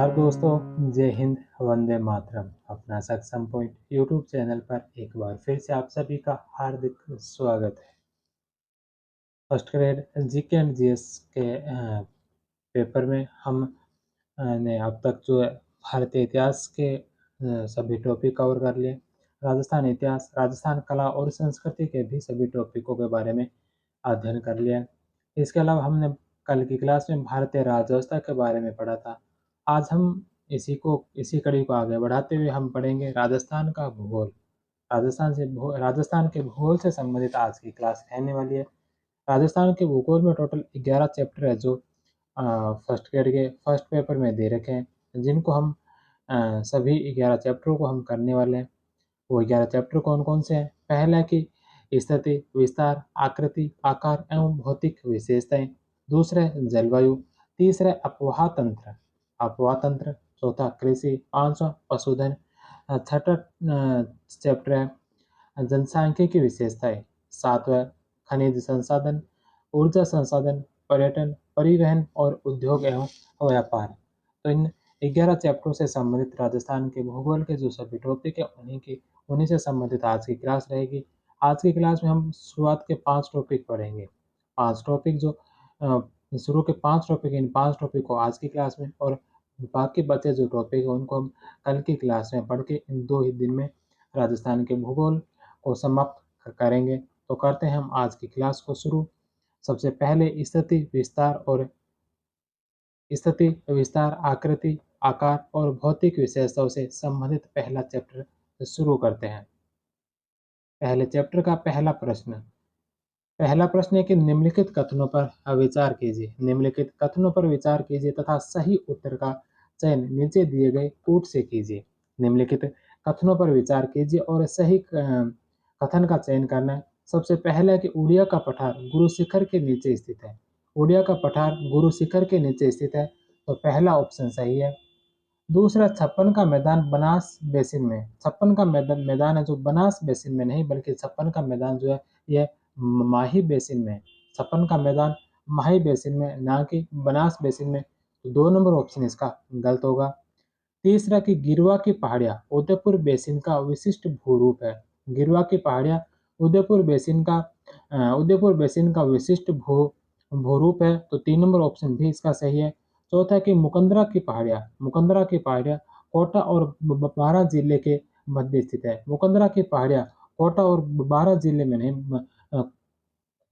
नमस्कार दोस्तों, जय हिंद, वंदे मातरम। अपना सक्षम पॉइंट यूट्यूब चैनल पर एक बार फिर से आप सभी का हार्दिक स्वागत है। First grade GK and GS के पेपर में हम ने अब तक जो है भारतीय इतिहास के सभी टॉपिक कवर कर लिए। राजस्थान इतिहास, राजस्थान कला और संस्कृति के भी सभी टॉपिकों के बारे में अध्ययन कर लिया। इसके अलावा हमने कल की क्लास में भारतीय राज्यव्यवस्था के बारे में पढ़ा था। आज हम इसी कड़ी को आगे बढ़ाते हुए हम पढ़ेंगे राजस्थान का भूगोल। राजस्थान के भूगोल से संबंधित आज की क्लास रहने वाली है। राजस्थान के भूगोल में टोटल 11 चैप्टर है जो फर्स्ट ग्रेड के फर्स्ट पेपर में दे रखे हैं, जिनको हम सभी 11 चैप्टरों को हम करने वाले हैं। वो 11 चैप्टर कौन कौन से हैं? पहला है कि स्थिति, विस्तार, आकृति, आकार एवं भौतिक विशेषताएं। दूसरा है जलवायु। तीसरा है अपवाह तंत्र। चौथा कृषि। पांचवा पशुधन। छठा चैप्टर है जनसांख्यिकी विशेषताएं। सातवां खनिज संसाधन, ऊर्जा संसाधन, पर्यटन, परिवहन और उद्योग एवं व्यापार। तो इन 11 चैप्टरों से संबंधित राजस्थान के भूगोल के जो सभी टॉपिक है उन्हीं से संबंधित आज की क्लास रहेगी। आज की क्लास में हम शुरुआत के 5 टॉपिक पढ़ेंगे। 5 टॉपिक जो शुरू के 5 टॉपिक, इन 5 टॉपिक को आज की क्लास में, और बाकी बचे जो टॉपिक है उनको हम कल की क्लास में पढ़ के इन 2 ही दिन में राजस्थान के भूगोल को समाप्त करेंगे। तो करते हैं हम आज की क्लास को शुरू। सबसे पहले स्थिति, विस्तार, आकृति, आकार और भौतिक विशेषताओं से संबंधित पहला चैप्टर शुरू करते हैं। पहले चैप्टर का पहला प्रश्न है कि निम्नलिखित कथनों पर विचार कीजिए। निम्नलिखित कथनों पर विचार कीजिए तथा सही उत्तर का चयन नीचे दिए गए कूट से कीजिए। निम्नलिखित कथनों पर विचार कीजिए और सही कथन का चयन करना है। सबसे पहला है कि उड़िया का पठार गुरु शिखर के नीचे स्थित है। उड़िया का पठार गुरु शिखर के नीचे स्थित है, तो पहला ऑप्शन सही है। दूसरा, छप्पन का मैदान बनास बेसिन में। छप्पन का मैदान है जो बनास बेसिन में नहीं, बल्कि छप्पन का मैदान जो है यह माही बेसिन में। छप्पन का मैदान माही बेसिन में, ना कि बनास बेसिन में। तो 2 नंबर ऑप्शन इसका गलत होगा। तीसरा कि गिरवा की पहाड़ियां उदयपुर बेसिन का विशिष्ट भूरूप है। गिरवा की पहाड़ियां उदयपुर बेसिन का विशिष्ट भूरूप है, तो 3 नंबर ऑप्शन भी इसका सही है। चौथा कि मुकंदरा की पहाड़ियां कोटा और बारां जिले के मध्य स्थित है। मुकंदरा की पहाड़ियां कोटा और बारां जिले में नहीं,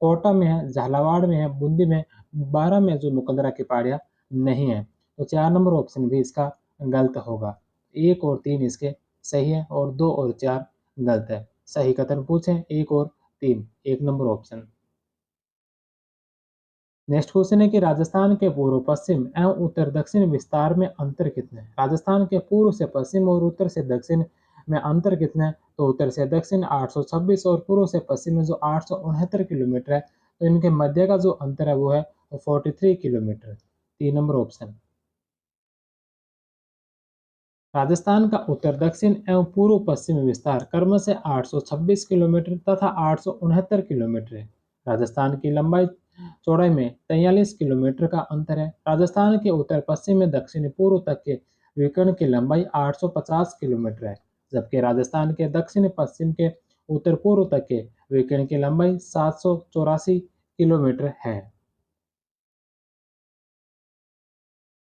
कोटा में है, झालावाड़ में है, बूंदी में, बारां में जो मुकंदरा की पहाड़ियां नहीं है। तो 4 नंबर ऑप्शन भी इसका गलत होगा। 1 और 3 इसके सही है और 2 और 4 गलत है। सही कथन पूछें 1 और 3, 1 नंबर ऑप्शन। नेक्स्ट क्वेश्चन है कि राजस्थान के पूर्व पश्चिम एवं उत्तर दक्षिण विस्तार में अंतर कितने हैं। राजस्थान के पूर्व से पश्चिम और उत्तर से दक्षिण में अंतर कितने हैं? तो उत्तर से दक्षिण 826 और पूर्व से पश्चिम में जो 869 किलोमीटर है, तो इनके मध्य का जो अंतर है वो है 43 किलोमीटर। 3 number option. राजस्थान का उत्तर दक्षिण एवं पूर्व पश्चिम विस्तार क्रमशः 826 किलोमीटर तथा 869 किलोमीटर है। राजस्थान की लंबाई चौड़ाई में 43 किलोमीटर का अंतर है। राजस्थान के उत्तर पश्चिम में दक्षिण पूर्व तक के विकर्ण की लंबाई 850 किलोमीटर है, जबकि राजस्थान के दक्षिण पश्चिम के उत्तर पूर्व तक के विकर्ण की लंबाई 784 किलोमीटर है।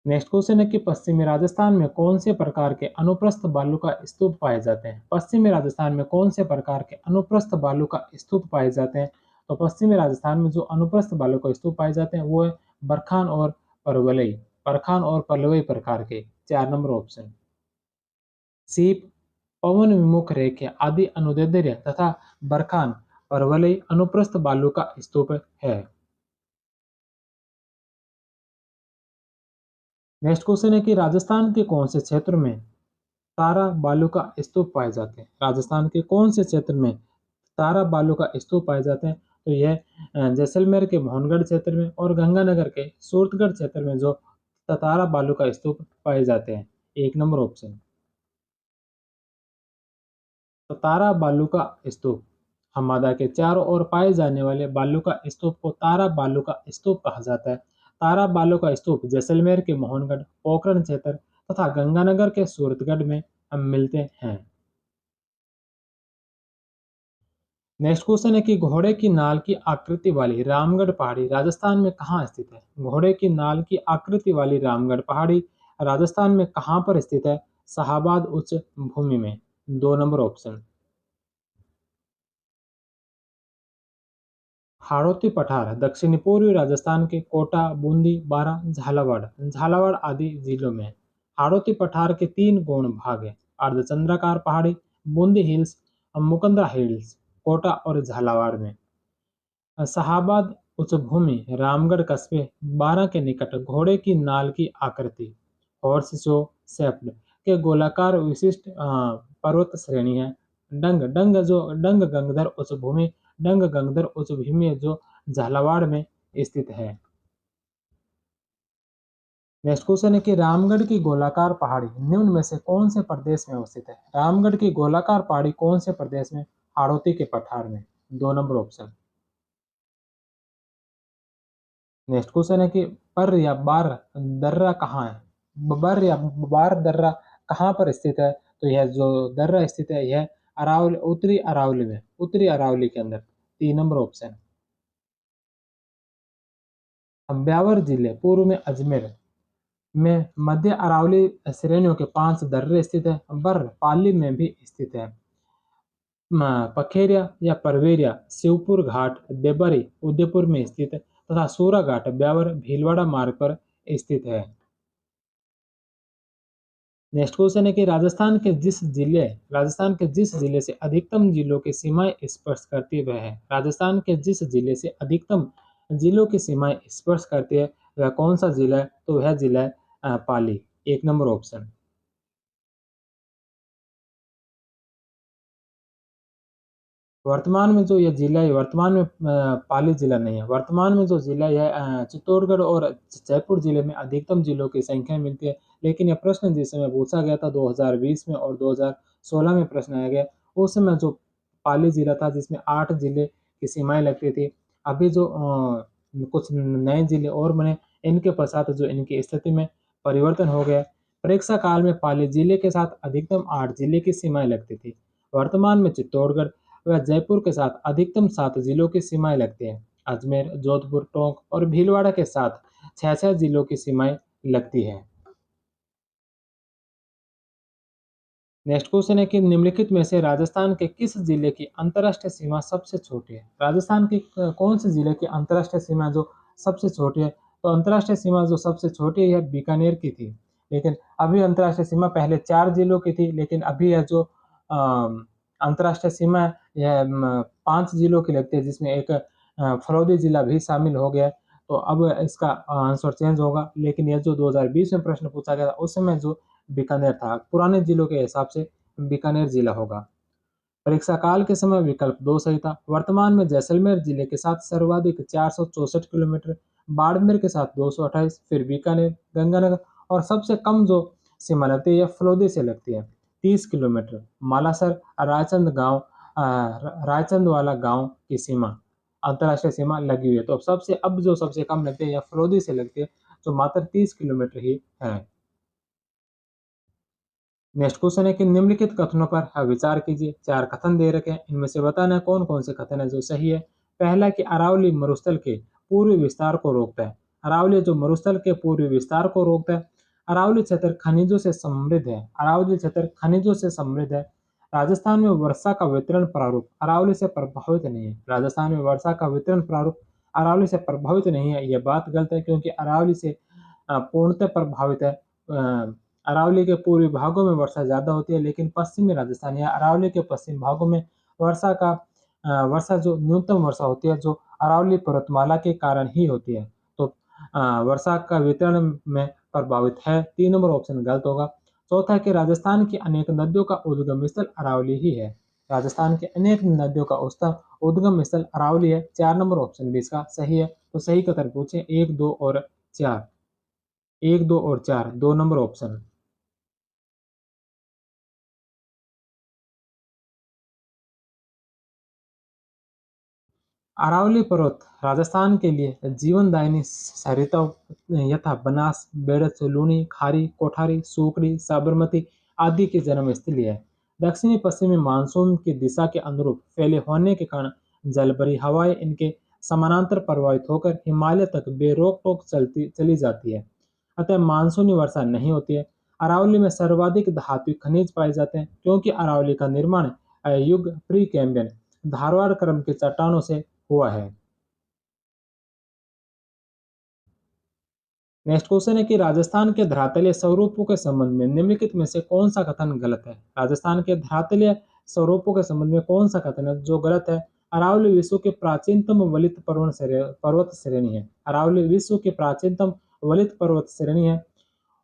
नेक्स्ट क्वेश्चन है कि पश्चिमी राजस्थान में कौन से प्रकार के अनुप्रस्थ बालू का स्तूप पाए जाते हैं। पश्चिमी राजस्थान में कौन से प्रकार के अनुप्रस्थ बालू का स्तूप पाए जाते हैं? तो पश्चिमी राजस्थान में जो अनुप्रस्थ बालू का स्तूप पाए जाते हैं वो है बरखान और पलवई प्रकार के। 4 नंबर ऑप्शन। सीप, पवन विमुख रेखे आदि अनुदैर्ध्य तथा बरखान परवलई अनुप्रस्थ बालू का स्तूप है। नेक्स्ट क्वेश्चन है कि राजस्थान के कौन से क्षेत्र में तारा बालू का स्तूप पाए जाते हैं। राजस्थान के कौन से क्षेत्र में तारा बालू का स्तूप पाए जाते हैं? तो यह जैसलमेर के मोहनगढ़ क्षेत्र में और गंगानगर के सूरतगढ़ क्षेत्र में जो तारा बालू का स्तूप पाए जाते हैं। 1 नंबर ऑप्शन। तो तारा बालू का स्तूप हमादा के चारों ओर पाए जाने वाले बालू का स्तूप को तारा बालू का स्तूप कहा जाता है। तारा बालू का स्तूप जैसलमेर के मोहनगढ़, पोखरण क्षेत्र, तथा गंगानगर के सूरतगढ़ में मिलते हैं। नेक्स्ट क्वेश्चन है कि घोड़े की नाल की आकृति वाली रामगढ़ पहाड़ी राजस्थान में कहाँ स्थित है? घोड़े की नाल की आकृति वाली रामगढ़ पहाड़ी राजस्थान में कहाँ पर स्थित है? शाहाबाद उच्च भूमि में। 2 नंबर ऑप्शन। हाड़ौती पठार दक्षिणी पूर्वी राजस्थान के कोटा, बूंदी, बारां, झालावाड़ आदि जिलों में। हाड़ौती पठार के 3 गौण भाग हैं: अर्धचंद्राकार पहाड़ी, बूंदी हिल्स, मुकंदरा हिल्स, कोटा और झालावाड़ में। शाहाबाद उच्चभूमि रामगढ़ कस्बे, बारां के निकट घोड़े की नाल की आकृति हॉर्स शो शेप्ड के गोलाकार विशिष्ट पर्वत श्रेणी है। डंग गंगधर उच्चभूमि जो झालावाड़ में स्थित है। नेक्स्ट क्वेश्चन है कि रामगढ़ की गोलाकार पहाड़ी निम्न में से कौन से प्रदेश में अवस्थित है? रामगढ़ की गोलाकार पहाड़ी कौन से प्रदेश में? हाड़ौती के पठार में। 2 नंबर ऑप्शन। नेक्स्ट क्वेश्चन है कि पर या बार दर्रा कहाँ है? बर या बार दर्रा कहाँ पर स्थित है? तो यह जो दर्रा स्थित है यह अरावली, उत्तरी अरावली में, उत्तरी अरावली के अंदर। 3 नंबर ऑप्शन। ब्यावर जिले पूर्व में अजमेर में मध्य अरावली श्रेणियों के 5 दर्रे स्थित है। बर पाली में भी स्थित है। पखेरिया या परवेरिया शिवपुर घाट देबरी उदयपुर में स्थित है तथा सूरा घाट ब्यावर भीलवाड़ा मार्ग पर स्थित है। नेक्स्ट क्वेश्चन है कि राजस्थान के जिस जिले से अधिकतम जिलों की सीमाएं स्पर्श करती वह है? राजस्थान के जिस जिले से अधिकतम जिलों की सीमाएं स्पर्श करती है वह कौन सा जिला है? तो वह जिला है पाली। 1 नंबर ऑप्शन। वर्तमान में जो ये जिला है वर्तमान में पाली जिला नहीं है। वर्तमान में जो जिला है चित्तौड़गढ़ और जयपुर जिले में अधिकतम जिलों की संख्या मिलती है। लेकिन यह प्रश्न जिस समय पूछा गया था 2020 में और 2016 में प्रश्न आया गया, उस समय जो पाली जिला था जिसमें 8 जिले की सीमाएं लगती थी। अभी जो कुछ नए जिले और बने, इनके पश्चात जो इनकी स्थिति में परिवर्तन हो गया। परीक्षा काल में पाली जिले के साथ अधिकतम 8 जिले की सीमाएं लगती थी। वर्तमान में चित्तौड़गढ़ वह जयपुर के साथ अधिकतम 7 जिलों की सीमाएं लगती हैं। अजमेर, जोधपुर, टोंक और भीलवाड़ा के साथ 6 जिलों की सीमाएं लगती है। नेक्स्ट क्वेश्चन है कि निम्नलिखित में से राजस्थान के किस जिले की अंतर्राष्ट्रीय सीमा सबसे छोटी है? राजस्थान की कौन से जिले की अंतर्राष्ट्रीय सीमा जो सबसे छोटी है? तो अंतर्राष्ट्रीय सीमा जो सबसे छोटी है बीकानेर की थी। लेकिन अभी अंतर्राष्ट्रीय सीमा पहले 4 जिलों की थी, लेकिन अभी यह जो अंतर्राष्ट्रीय सीमा है यह 5 जिलों की लगती है, जिसमें एक फलौदी जिला भी शामिल हो गया है। तो अब इसका आंसर चेंज होगा। लेकिन यह जो 2020 में प्रश्न पूछा गया था उस समय जो बीकानेर था, पुराने जिलों के हिसाब से बीकानेर जिला होगा। परीक्षा काल के समय विकल्प 2 सही था। वर्तमान में जैसलमेर जिले के साथ सर्वाधिक 464 किलोमीटर, बाड़मेर के साथ 228, फिर बीकानेर, गंगानगर और सबसे कम जो सीमा लगती है यह फलोदी से लगती है 30 किलोमीटर। मालासर रायचंद वाला गांव की सीमा अंतर्राष्ट्रीय सीमा लगी हुई है। तो सबसे कम लगती है यह फलोदी से लगती है, जो मात्र 30 किलोमीटर ही है। नेक्स्ट क्वेश्चन है कि निम्नलिखित कथनों पर विचार कीजिए। 4 कथन दे रखे हैं, इनमें से बताना है कौन कौन से कथन है जो सही है। पहला कि अरावली मरुस्थल के पूर्वी विस्तार को रोकता है। अरावली जो मरुस्थल के पूर्वी विस्तार को रोकता है। अरावली क्षेत्र खनिजों से समृद्ध है। अरावली क्षेत्र खनिजों से समृद्ध है। राजस्थान में वर्षा का वितरण प्रारूप अरावली से प्रभावित नहीं है। राजस्थान में वर्षा का वितरण प्रारूप अरावली से प्रभावित नहीं है। यह बात गलत है, क्योंकि अरावली से पूर्णतः प्रभावित है। अरावली के पूर्वी भागों में वर्षा ज्यादा होती है, लेकिन पश्चिमी राजस्थान या अरावली के पश्चिम भागों में वर्षा जो न्यूनतम वर्षा होती है जो अरावली पर्वतमाला के कारण ही होती है। तो वर्षा का वितरण में प्रभावित है। 3 नंबर ऑप्शन गलत होगा। चौथा है कि राजस्थान की अनेक नदियों का उद्गम स्थल अरावली ही है। राजस्थान के अनेक नदियों का उद्गम स्थल अरावली है। 4 नंबर ऑप्शन भी इसका सही है। तो सही कथन पूछे 1, 2 और 4। 1, 2 और 4 2 नंबर ऑप्शन। अरावली पर्वत राजस्थान के लिए जीवनदायिनी सरिता यथा बनास, बेड़च, लूनी, खारी, कोठारी, सूकरी, साबरमती आदि की जन्म स्थली है। दक्षिणी पश्चिमी मानसून की दिशा के अनुरूप फैले होने के कारण जलभरी हवाएं इनके समानांतर प्रवाहित होकर हिमालय तक बेरोक टोक चलती चली जाती है। अतः मानसूनी वर्षा नहीं होती है। अरावली में सर्वाधिक धातु खनिज पाए जाते हैं क्योंकि अरावली का निर्माण युग प्री कैम्बियन धारवाड़ क्रम के चट्टानों से हुआ है। नेक्स्ट क्वेश्चन है कि राजस्थान के धरातलीय स्वरूपों के संबंध में निम्नलिखित में से कौन सा कथन गलत है। राजस्थान के धरातलीय स्वरूपों के संबंध में कौन सा कथन है जो गलत है। अरावली विश्व के प्राचीनतम वलित पर्वत श्रेणी है। अरावली विश्व की प्राचीनतम वलित पर्वत श्रेणी है।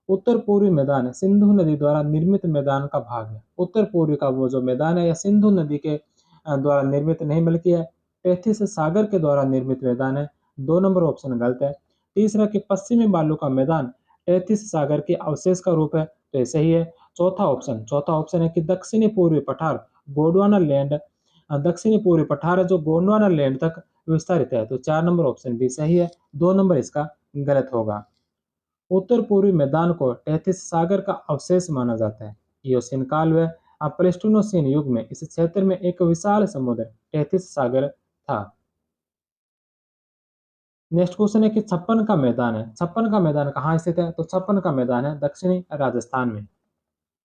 उत्तर पूर्वी मैदान सिंधु नदी द्वारा निर्मित मैदान का भाग है। उत्तर पूर्वी का वो जो मैदान है यह सिंधु नदी के द्वारा निर्मित नहीं बल्कि है टेथिस सागर के द्वारा निर्मित मैदान है। 2 नंबर ऑप्शन गलत है। तीसरा कि पश्चिमी बालू का मैदान टेथिस सागर के अवशेष का रूप है तो ये सही है। चौथा ऑप्शन है कि दक्षिणी पूर्वी पठार गोंडवाना लैंड दक्षिणी पूर्वी पठार है जो गोंडवाना लैंड तक विस्तारित है तो 4 नंबर ऑप्शन भी सही है। 2 नंबर इसका गलत होगा। उत्तर पूर्वी मैदान को टेथिस सागर का अवशेष माना जाता है। इयोसीन काल व प्लेस्टोसीन युग में इस क्षेत्र में एक विशाल समुद्र टेथिस सागर था। नेक्स्ट क्वेश्चन है कि छप्पन का मैदान है। छप्पन का मैदान कहाँ स्थित है तो छप्पन का मैदान है दक्षिणी राजस्थान में।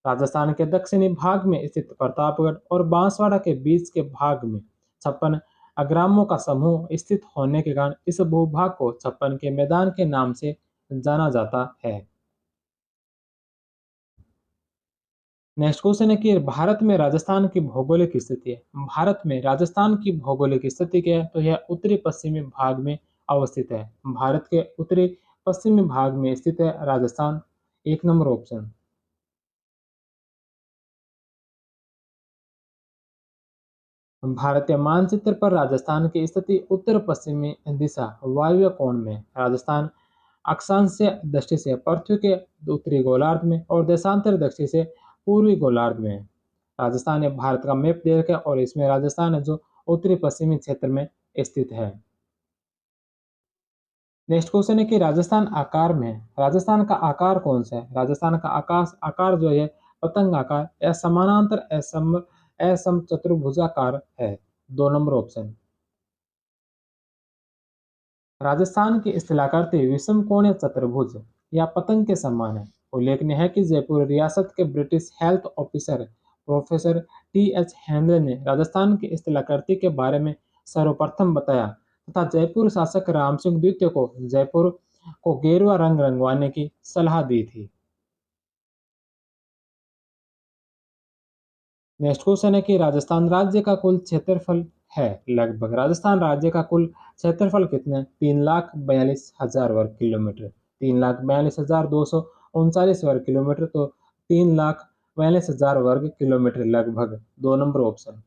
राजस्थान के दक्षिणी भाग में स्थित प्रतापगढ़ और बांसवाड़ा के बीच के भाग में छप्पन ग्रामों का समूह स्थित होने के कारण इस भूभाग को छप्पन के मैदान के नाम से जाना जाता है। नेक्स्ट क्वेश्चन है कि भारत में राजस्थान की भौगोलिक स्थिति है। भारत में राजस्थान की भौगोलिक स्थिति क्या है तो यह उत्तरी पश्चिमी भाग में अवस्थित है। भारत के उत्तरी पश्चिमी भाग में स्थित है राजस्थान। 1 number option. भारतीय मानचित्र पर राजस्थान की स्थिति उत्तर पश्चिमी दिशा वायव्य कोण में है। राजस्थान अक्षांशीय दृष्टि से पृथ्वी के उत्तरी गोलार्ध में और देशांतर दृष्टि से पूर्वी गोलार्ध में है। राजस्थान एक भारत का मैप दे रखा है और इसमें राजस्थान है जो उत्तरी पश्चिमी क्षेत्र में स्थित है। नेक्स्ट क्वेश्चन है कि राजस्थान आकार में है। राजस्थान का आकार कौन सा है। राजस्थान का आकाश आकार जो है पतंग आकार या समानांतर असम चतुर्भुजाकार है। 2 नंबर ऑप्शन। राजस्थान की स्थलाकृति विषम कोणीय चतुर्भुज या पतंग के समान है। उल्लेखनीय है कि जयपुर रियासत के British health officer professor T.H. Henley ने राजस्थान की स्थलाकृति के बारे में सर्वप्रथम बताया तथा जयपुर शासक राम सिंह द्वितीय को जयपुर को गेरुआ रंग रंगवाने की सलाह दी थी। नेक्स्ट क्वेश्चन है कि राजस्थान राज्य का कुल क्षेत्रफल है लगभग। राजस्थान राज्य का कुल क्षेत्रफल कितना है 3,42,000 वर्ग किलोमीटर। 3,42,239 वर्ग किलोमीटर तो 3,42,000 वर्ग किलोमीटर लगभग। 2 नंबर ऑप्शन।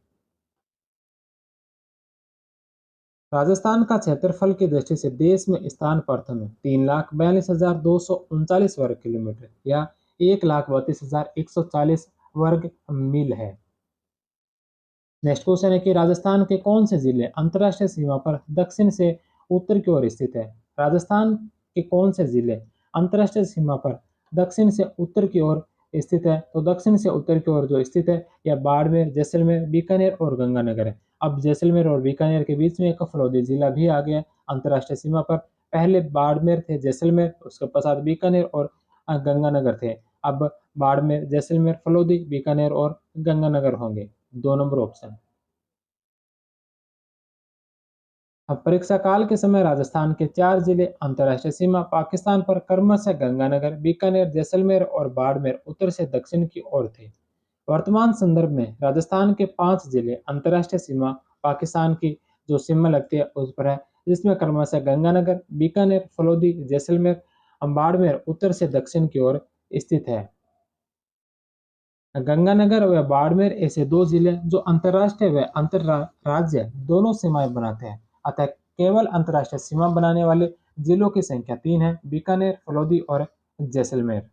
राजस्थान का क्षेत्रफल की दृष्टि से देश में स्थान प्रथम है। 3,42,239 वर्ग किलोमीटर या 1,32,140 वर्ग मील है। नेक्स्ट क्वेश्चन है कि राजस्थान के कौन से जिले अंतर्राष्ट्रीय सीमा पर दक्षिण से उत्तर की ओर स्थित है। राजस्थान के कौन से जिले अंतर्राष्ट्रीय सीमा पर दक्षिण से उत्तर की ओर स्थित है तो दक्षिण से उत्तर की ओर जो स्थित है यह बाड़मेर, जैसलमेर, बीकानेर और गंगानगर है। अब जैसलमेर और बीकानेर के बीच में एक फलोदी जिला भी आ गया अंतर्राष्ट्रीय सीमा पर। पहले बाड़मेर थे, जैसलमेर, उसके पश्चात बीकानेर और गंगानगर थे। अब बाड़मेर, जैसलमेर, फलोदी, बीकानेर और गंगानगर होंगे। 2 नंबर ऑप्शन। अब परीक्षा काल के समय राजस्थान के 4 जिले अंतर्राष्ट्रीय सीमा पाकिस्तान पर क्रमशः गंगानगर, बीकानेर, जैसलमेर और बाड़मेर उत्तर से दक्षिण की ओर थे। वर्तमान संदर्भ में राजस्थान के 5 जिले अंतर्राष्ट्रीय सीमा पाकिस्तान की जो सीमा लगती है उस पर है, जिसमें क्रमशः गंगानगर, बीकानेर, फलोदी, जैसलमेर, बाड़मेर उत्तर से दक्षिण की ओर स्थित है। गंगानगर व बाड़मेर ऐसे 2 जिले जो अंतर्राष्ट्रीय व अंतर्राज्य दोनों सीमाएं बनाते हैं। अतः केवल अंतर्राष्ट्रीय सीमा बनाने वाले जिलों की संख्या 3 है, बीकानेर, फलोदी और जैसलमेर।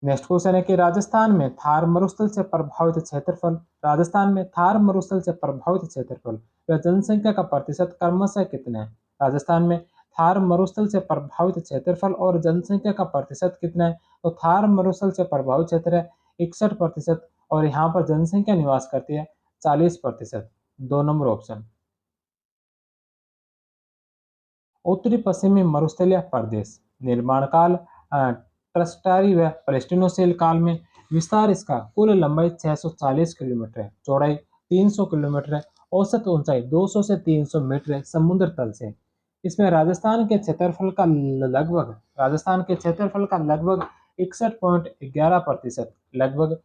नेक्स्ट क्वेश्चन है कि राजस्थान में थार मरुस्थल से प्रभावित क्षेत्रफल, राजस्थान में थार मरुस्थल से प्रभावित क्षेत्रफल व जनसंख्या का प्रतिशत क्रमशः कितना है? राजस्थान में थार मरुस्थल से प्रभावित क्षेत्रफल और जनसंख्या का प्रतिशत कितना है? तो थार मरुस्थल से प्रभावित क्षेत्र है 61% और यहाँ पर जनसंख्या निवास करती है 40%। 2 नंबर ऑप्शन। उत्तरी पश्चिमी मरुस्थलीय प्रदेश निर्माण काल ट्रस्टारी व प्लेस्टिनोसील काल में। विस्तार इसका कुल लंबाई 640 किलोमीटर है, चौड़ाई 300 किलोमीटर है, औसत ऊंचाई 200 से 300 मीटर है समुद्र तल से। इसमें राजस्थान के क्षेत्रफल का लगभग 61.11% लगभग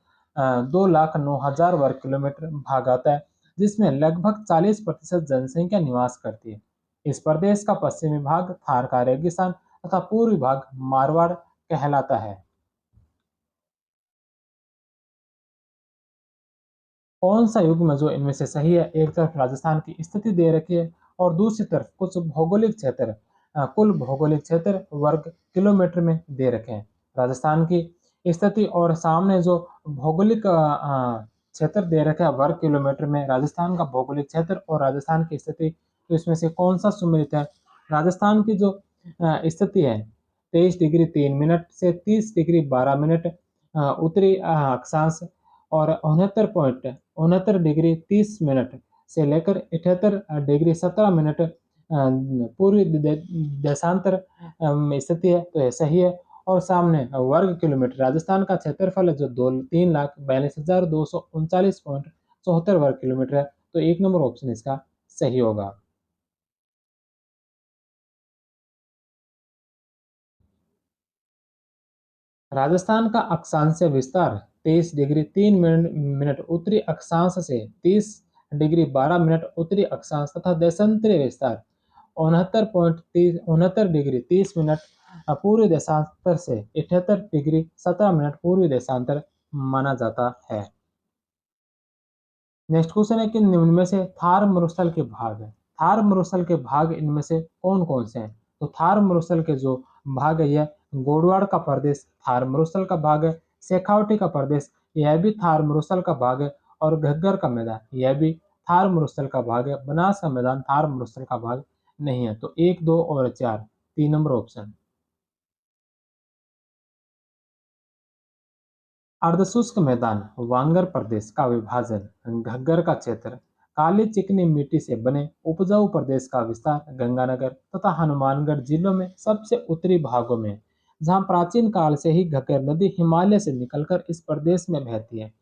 2,09,000 वर्ग किलोमीटर भाग आता है, जिसमें लगभग 40% जनसंख्या निवास करती है। इस प्रदेश का पश्चिमी भाग थार का रेगिस्तान तथा पूर्वी भाग मारवाड़ कहलाता है। कौन सा युग्म जो इनमें से सही है? एक तरफ राजस्थान की स्थिति दे रखी है और दूसरी तरफ कुछ भौगोलिक क्षेत्र, कुल भौगोलिक क्षेत्र वर्ग किलोमीटर में दे रखे हैं। राजस्थान की स्थिति और सामने जो भौगोलिक क्षेत्र दे रखे हैं वर्ग किलोमीटर में, राजस्थान का भौगोलिक क्षेत्र और राजस्थान की स्थिति, तो इसमें से कौन सा सुमेलित है? राजस्थान की जो स्थिति है 23 डिग्री 3 मिनट से 30 डिग्री 12 मिनट उत्तरी अक्षांश और 69.69 डिग्री 30 मिनट से लेकर 78 डिग्री 17 मिनट पूर्वी देशांतर में स्थिति है, तो ऐसा ही है। और सामने वर्ग किलोमीटर राजस्थान का क्षेत्रफल है जो 3,42,239.74 वर्ग किलोमीटर है, तो 1 नंबर ऑप्शन इसका सही होगा। राजस्थान का अक्षांशीय विस्तार 23 डिग्री 3 मिनट उत्तरी अक्षांश से 30 डिग्री 12 मिनट उत्तरी अक्षांश तथा देशांतरीय विस्तार 69.69 डिग्री 30 मिनट पूर्वी देशांतर से 78 डिग्री 17 मिनट पूर्वी देशांतर माना जाता है। नेक्स्ट क्वेश्चन है कि निम्न में से थार मरुस्थल के भाग है, थार मरुस्थल के भाग इनमें से कौन कौन से हैं? तो थार मरुस्थल के जो भाग है यह गोडवाड़ का प्रदेश थार मरुस्थल का भाग है, शेखावटी का प्रदेश यह भी थार मरुस्थल का भाग है और घग्गर का मैदान यह भी थार मरुस्थल का भाग है। बनास का मैदान थार मरुस्थल का भाग नहीं है, तो 1, 2 और 4 3 नंबर ऑप्शन। अर्धशुष्क मैदान वांगर प्रदेश का विभाजन घग्गर का क्षेत्र काली चिकनी मिट्टी से बने उपजाऊ प्रदेश का विस्तार गंगानगर तथा हनुमानगढ़ जिलों में सबसे उत्तरी भागों में, जहां प्राचीन काल से ही घग्गर नदी हिमालय से निकलकर इस प्रदेश में बहती है।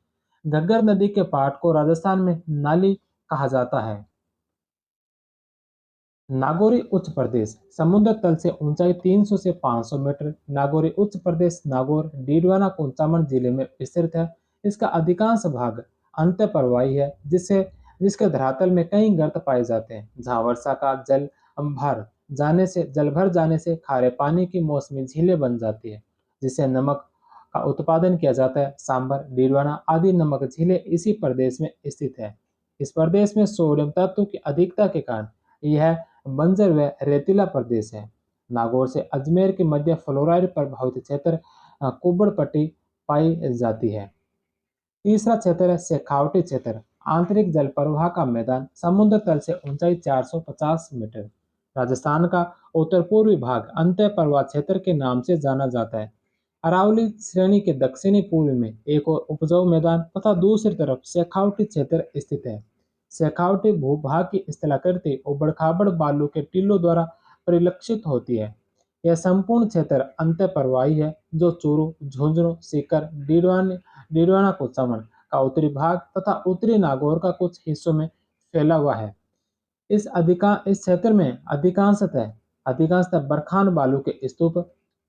घग्गर नदी के पाट को राजस्थान में नाली कहा जाता है। नागौरी उच्च प्रदेश समुद्र तल से ऊंचाई 300 से 500 मीटर। नागौरी उच्च प्रदेश नागौर डीडवाना कुंचामन जिले में विस्तृत है। इसका अधिकांश भाग अंतःप्रवाही है, जिसके धरातल में कई गर्त पाए जाते हैं, जहां वर्षा का जल भर जाने से खारे पानी की मौसमी झीलें बन जाती है, जिससे नमक का उत्पादन किया जाता है। सांबर डीडवाना आदि नमक झीलें इसी प्रदेश में स्थित है। इस प्रदेश में सोडियम तत्व की अधिकता के कारण यह बंजर व रेतीला प्रदेश है। नागौर से अजमेर के मध्य फ्लोराइड प्रभावित क्षेत्र कुब्बड़ पट्टी पाई जाती है। तीसरा क्षेत्र है शेखावटी क्षेत्र आंतरिक जल प्रवाह का मैदान समुद्र तल से ऊंचाई 450 मीटर। राजस्थान का उत्तर पूर्वी भाग अंत्य प्रवाह क्षेत्र के नाम से जाना जाता है। अरावली श्रेणी के दक्षिणी पूर्व में एक और उपजाऊ मैदान तथा दूसरी तरफ शेखावटी क्षेत्र स्थित है। शेखावटी भूभाग की स्थलाकृति उबड़ खाबड़ बालू के टीलों द्वारा परिलक्षित होती है। यह संपूर्ण क्षेत्र अंतःप्रवाही है, जो चूरू झुंझुनू सीकर डीडवाना कुचामन का उत्तरी भाग तथा उत्तरी नागौर का कुछ हिस्सों में फैला हुआ है। इस क्षेत्र में अधिकांशतः बरखान बालू के स्तूप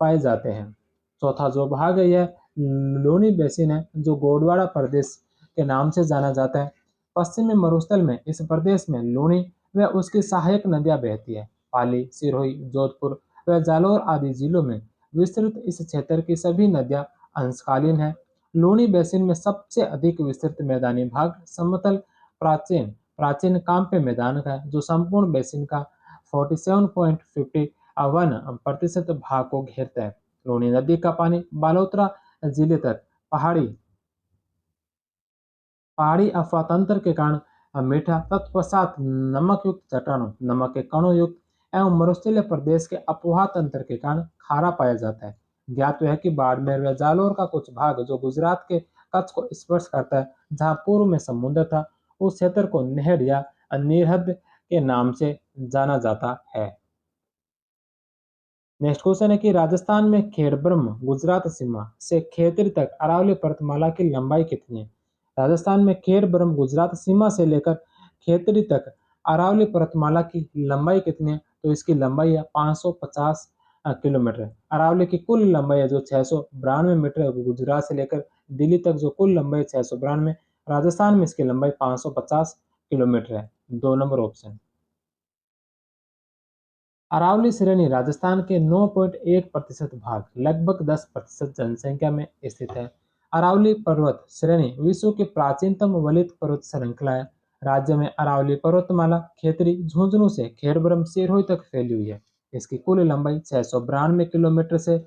पाए जाते हैं। चौथा जो भाग है यह लोनी बेसिन है, जो गोडवाड़ा प्रदेश के नाम से जाना जाता है। पश्चिमी मरुस्थल में इस प्रदेश में लूनी व उसकी सहायक नदियां बहती है। पाली सिरोही जोधपुर व जालौर आदि जिलों में विस्तृत इस क्षेत्र की सभी नदियां अंशकालीन है। लूनी बेसिन में सबसे अधिक विस्तृत मैदानी भाग समतल प्राचीन प्राचीन कांपे मैदान का है, जो संपूर्ण बेसिन का 47.51% भाग को घेरता है। लूनी नदी का पानी बालोतरा जिले तक पहाड़ी पहाड़ी अफवाह तंत्र के कारण मीठा तत्पश्चात नमक युक्त चट्टानों, नमक के कणों युक्त एवं मरुस्थलीय प्रदेश के अपवाह तंत्र के कारण खारा पाया जाता है। ज्ञात है कि बाड़मेर व जालोर का कुछ भाग जो गुजरात के कच्छ को स्पर्श करता है, जहाँ पूर्व में समुद्र था, उस क्षेत्र को नहर या निरहद के नाम से जाना जाता है। नेक्स्ट क्वेश्चन है कि राजस्थान में खेड़ब्रह्म गुजरात सीमा से खेतरी तक अरावली पर्वतमाला की लंबाई कितनी है? राजस्थान में खेड़ब्रह्म गुजरात सीमा से लेकर खेतरी तक अरावली पर्वतमाला की लंबाई कितनी है? तो इसकी लंबाई है 550 किलोमीटर। अरावली की कुल लंबाई है जो 692 मीटर है, गुजरात से लेकर दिल्ली तक जो कुल लंबाई 692, राजस्थान में इसकी लंबाई 550 किलोमीटर है। 2 नंबर ऑप्शन। अरावली श्रेणी राजस्थान के 9.1% भाग, लगभग 10% जनसंख्या में स्थित है। अरावली पर्वत श्रेणी विश्व की प्राचीनतम वलित पर्वत श्रृंखला है। राज्य में अरावली पर्वतमाला खेतरी झुंझुनू से खेड़ब्रह्म सिरोही तक फैली हुई है। इसकी कुल लंबाई 692 किलोमीटर से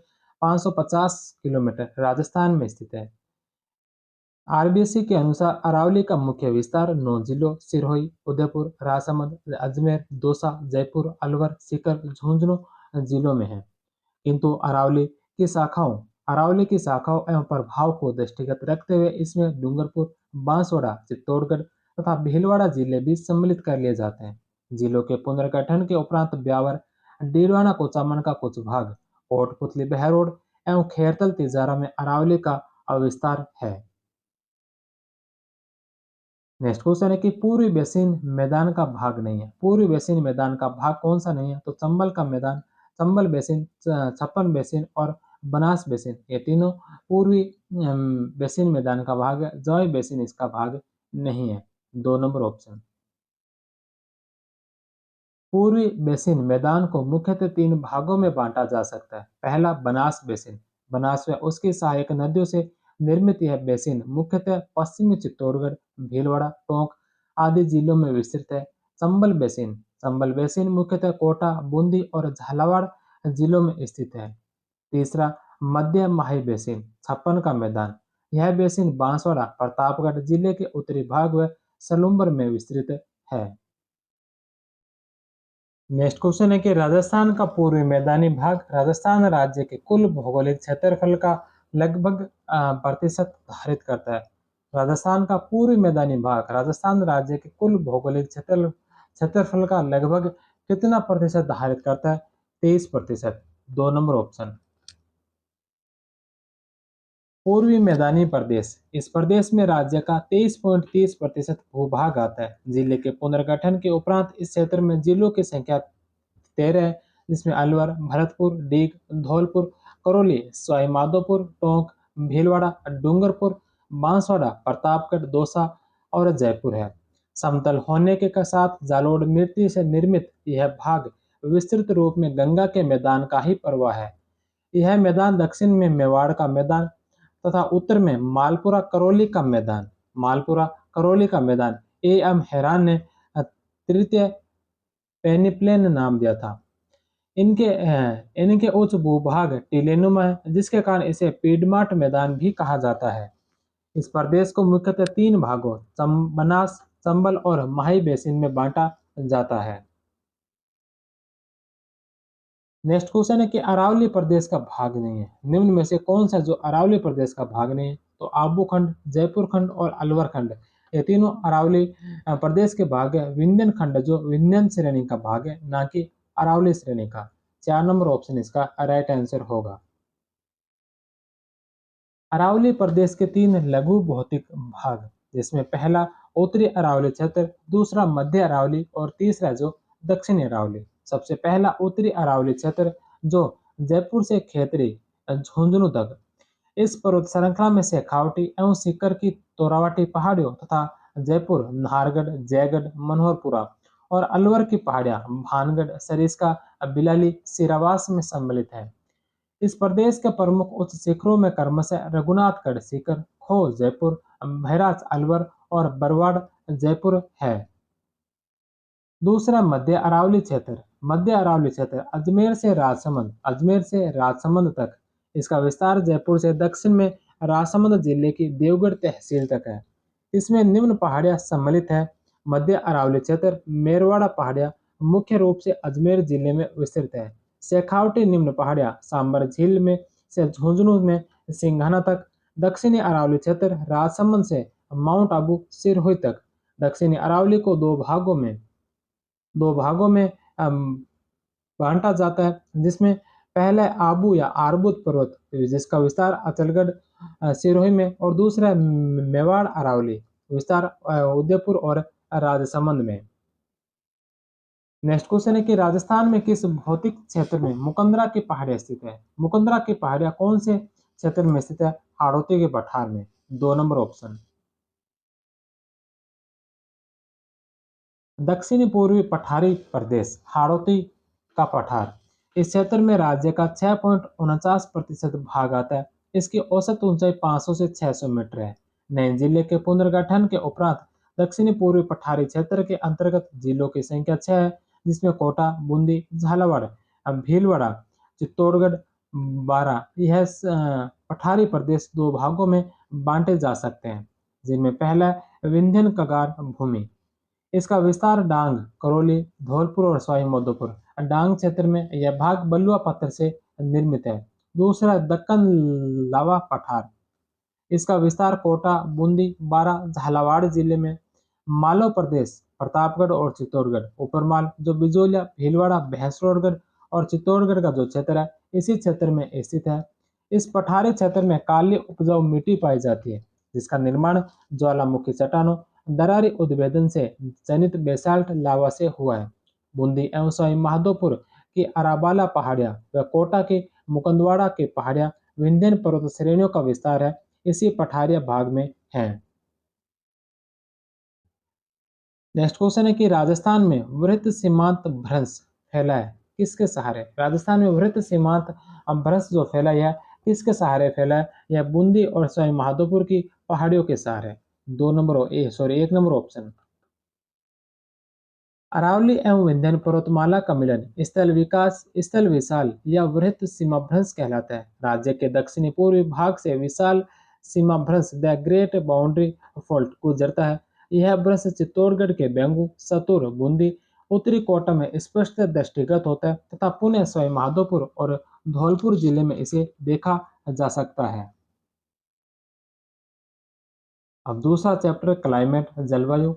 550 किलोमीटर राजस्थान में स्थित है। आरबीसी के अनुसार अरावली का मुख्य विस्तार 9 जिलों सिरोही, उदयपुर, राजसमंद, अजमेर, दौसा, जयपुर, अलवर, सीकर, झुंझुनू जिलों में है। किंतु अरावली की शाखाओं एवं प्रभाव को दृष्टिगत रखते हुए इसमें डूंगरपुर, बांसवाड़ा, चित्तौड़गढ़ तथा भीलवाड़ा जिले भी सम्मिलित कर लिए जाते हैं। जिलों के पुनर्गठन के उपरांत ब्यावर, डीडवाना कोचामन का कुछ भाग, कोटपुतली, बहरोड एवं खैरतल तिजारा में अरावली का अविस्तार है। नेक्स्ट क्वेश्चन है कि पूर्वी बेसिन मैदान का भाग नहीं है। पूर्वी बेसिन मैदान का भाग कौन सा नहीं है? तो चंबल का मैदान, चंबल बेसिन, छप्पन बेसिन और बनास बेसिन, ये तीनों पूर्वी बेसिन मैदान का भाग है। जॉय बेसिन इसका भाग नहीं है। 2 नंबर ऑप्शन। पूर्वी बेसिन मैदान को मुख्यतः 3 भागों में बांटा जा सकता है। पहला बनास बेसिन, बनास व उसकी सहायक नदियों से निर्मित यह बेसिन मुख्यतः पश्चिमी चित्तौड़गढ़, भीलवाड़ा, टोंक आदि जिलों में विस्तृत है। चंबल बेसिन, चंबल बेसिन मुख्यतः कोटा, बूंदी और झालावाड़ जिलों में स्थित है। तीसरा मध्य माही बेसिन, छप्पन का मैदान, यह बेसिन बांसवाड़ा, प्रतापगढ़ जिले के उत्तरी भाग व सलुम्बर में विस्तृत है। नेक्स्ट क्वेश्चन है कि राजस्थान का पूर्वी मैदानी भाग राजस्थान राज्य के कुल भौगोलिक क्षेत्रफल का लगभग प्रतिशत धारित करता है। राजस्थान का पूर्वी मैदानी भाग राजस्थान राज्य के कुल भौगोलिक क्षेत्रफल का लगभग कितना प्रतिशत धारित करता है? 23%। 2 नंबर ऑप्शन। पूर्वी मैदानी प्रदेश, इस प्रदेश में राज्य का 23.30% भूभाग आता है। जिले के पुनर्गठन के उपरांत इस क्षेत्र में जिलों की संख्या 13 है, जिसमें अलवर, भरतपुर, डीग, धौलपुर, करौली, सवाईमाधोपुर, टोंक, भीलवाड़ा, डूंगरपुर, बांसवाड़ा, प्रतापगढ़, दौसा और जयपुर है। समतल होने के साथ जालोर मिट्टी से निर्मित यह भाग विस्तृत रूप में गंगा के मैदान का ही प्रवाह है। यह मैदान दक्षिण में मेवाड़ का मैदान तथा उत्तर में मालपुरा करौली का मैदान ए एम हैरान ने तृतीय पेनिप्लेन नाम दिया था। इनके उच्च भूभाग टीलेनुमा है, जिसके कारण इसे पीडमार्ट मैदान भी कहा जाता है। इस प्रदेश को मुख्यतः 3 भागों बनास, चंबल और माही बेसिन में बांटा जाता है। नेक्स्ट क्वेश्चन है कि अरावली प्रदेश का भाग नहीं है। निम्न में से कौन सा जो अरावली प्रदेश का भाग नहीं है? तो आबू खंड, जयपुर खंड और अलवर खंड, ये तीनों अरावली प्रदेश के भाग है। विंध्यन खंड जो विंध्यन श्रेणी का भाग है, ना कि अरावली श्रेणी का। 4 नंबर ऑप्शन इसका राइट आंसर होगा। अरावली प्रदेश के 3 लघु भौतिक भाग, जिसमें पहला उत्तरी अरावली क्षेत्र, दूसरा मध्य अरावली और तीसरा जो दक्षिणी अरावली। सबसे पहला उत्तरी अरावली क्षेत्र जो जयपुर से खेतरी झुंझुनू तक, इस पर्वत श्रृंखला में शेखावटी एवं सीकर की तोरावटी पहाड़ियों तथा जयपुर, नाहरगढ़, जयगढ़, मनोहरपुरा और अलवर की पहाड़ियां भानगढ़, सरिस्का, बिलाली, सिरावास में सम्मिलित है। इस प्रदेश के प्रमुख उच्च शिखरों में क्रमशः रघुनाथगढ़ सीकर, खो जयपुर, महराज अलवर और बरवाड़ जयपुर है। दूसरा मध्य अरावली क्षेत्र, मध्य अरावली क्षेत्र अजमेर से राजसमंद तक इसका विस्तार जयपुर से दक्षिण में राजसमंद जिले की देवगढ़ तहसील तक है। इसमें निम्न पहाड़ियां सम्मिलित है। मध्य अरावली क्षेत्र मेरवाड़ा पहाड़ियां मुख्य रूप से अजमेर जिले में विस्तृत है। शेखावटी निम्न पहाड़ियां सांबर झील में से झुंझुनू में सिंघाना तक। दक्षिणी अरावली क्षेत्र राजसमंद से माउंट आबू सिरहुई तक। दक्षिणी अरावली को दो भागों में बांटा जाता है, जिसमें पहला आबू या आरबुद पर्वत जिसका विस्तार अचलगढ़ सिरोही में, और दूसरा मेवाड़ अरावली विस्तार उदयपुर और राजसमंद में। नेक्स्ट क्वेश्चन है कि राजस्थान में किस भौतिक क्षेत्र में मुकंदरा की पहाड़ियां स्थित है? मुकंदरा की पहाड़ियां कौन से क्षेत्र में स्थित है? हाड़ौती के पठार में। 2 नंबर ऑप्शन। दक्षिणी पूर्वी पठारी प्रदेश हाड़ौती का पठार। इस क्षेत्र में राज्य का 6.49% भाग आता है। इसकी औसत ऊंचाई 500 से 600 मीटर है। नए जिले के पुनर्गठन के उपरांत दक्षिणी पूर्वी पठारी क्षेत्र के अंतर्गत जिलों की संख्या 6 है, जिसमें कोटा, बूंदी, झालावाड़, भीलवाड़ा, चित्तौड़गढ़, बारां। यह पठारी प्रदेश दो भागों में बांटे जा सकते हैं, जिनमें पहला विंध्यन कगार भूमि। इसका विस्तार डांग, करौली, धौलपुर और सवाई माधोपुर। डांग क्षेत्र में यह भाग बलुआ पत्थर से निर्मित है। दूसरा दक्कन लावा पठार। इसका विस्तार कोटा, बूंदी, बारा, झालावाड़ जिले में। मालव प्रदेश प्रतापगढ़ और चित्तौड़गढ़। ऊपरमाल जो बिजोलिया, भीलवाड़ा, भैंसरोडगढ़ और चित्तौड़गढ़ का जो क्षेत्र है, इसी क्षेत्र में स्थित है। इस पठारी क्षेत्र में काली उपजाऊ मिट्टी पाई जाती है, जिसका निर्माण ज्वालामुखी चट्टानों, दरारी उद्भेदन से जनित बेसाल्ट लावा से हुआ है। बूंदी एवं सवाई माधोपुर की अराबाला पहाड़ियां व कोटा की मुकंदवाड़ा की पहाड़ियां विंध्यन पर्वत श्रेणियों का विस्तार है, इसी पठारिया भाग में है। नेक्स्ट क्वेश्चन है कि राजस्थान में वृत्त सीमांत भ्रंश फैला है किसके सहारे? राजस्थान में वृत्त सीमांत भ्रंश जो फैला है किसके सहारे फैला है? यह बूंदी और सवाई माधोपुर की पहाड़ियों के सहारे। 1 नंबर ऑप्शन। अरावली एवं विंध्यन पर्वतमाला का मिलन स्थल विशाल या वृहत सीमाभ्रंश कहलाता है। राज्य के दक्षिणी पूर्वी भाग से विशाल सीमाभ्रंश द ग्रेट बाउंड्री फॉल्ट गुजरता है। यह भ्रंश चित्तौड़गढ़ के बेंगू, सतुर, बूंदी, उत्तरी कोटा में स्पष्ट दृष्टिगत होता है तथा पुणे, सवाई माधोपुर और धौलपुर जिले में इसे देखा जा सकता है। अब दूसरा चैप्टर क्लाइमेट जलवायु।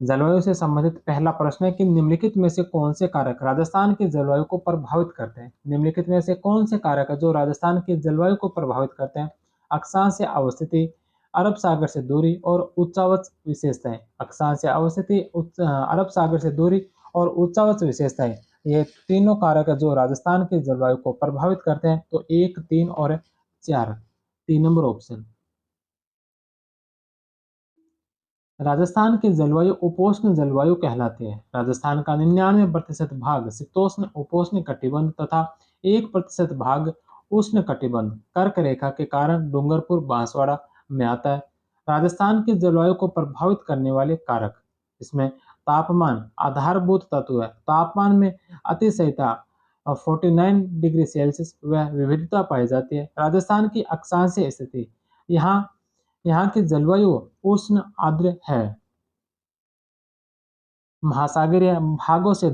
जलवायु से संबंधित पहला प्रश्न है कि निम्नलिखित में से कौन से कारक राजस्थान की जलवायु को प्रभावित करते हैं? निम्नलिखित में से कौन से कारक है जो राजस्थान की जलवायु को प्रभावित करते हैं? अक्षांश अवस्थिति, अरब सागर से दूरी और उच्चावच विशेषताएं। अक्षांश अवस्थिति, अरब सागर से दूरी और उच्चावच विशेषताएं, ये तीनों कारक है जो राजस्थान की जलवायु को प्रभावित करते हैं। तो 1, 3 और 4, 3 नंबर ऑप्शन। राजस्थान की जलवायु उपोष्ण जलवायु कहलाती है। राजस्थान का 99% भाग शीतोष्ण उपोष्ण कटिबंध तथा 1% भाग उष्ण कटिबंध कर्क रेखा के कारण डूंगरपुर बांसवाड़ा में आता है। राजस्थान की जलवायु को प्रभावित करने वाले कारक, इसमें तापमान आधारभूत तत्व है। तापमान में अतिशयता 49 डिग्री सेल्सियस व विविधता पाई जाती है। राजस्थान की अक्षांशीय स्थिति, यहाँ यहाँ की जलवायु उष्ण आर्द्र है। महासागरीय भागों से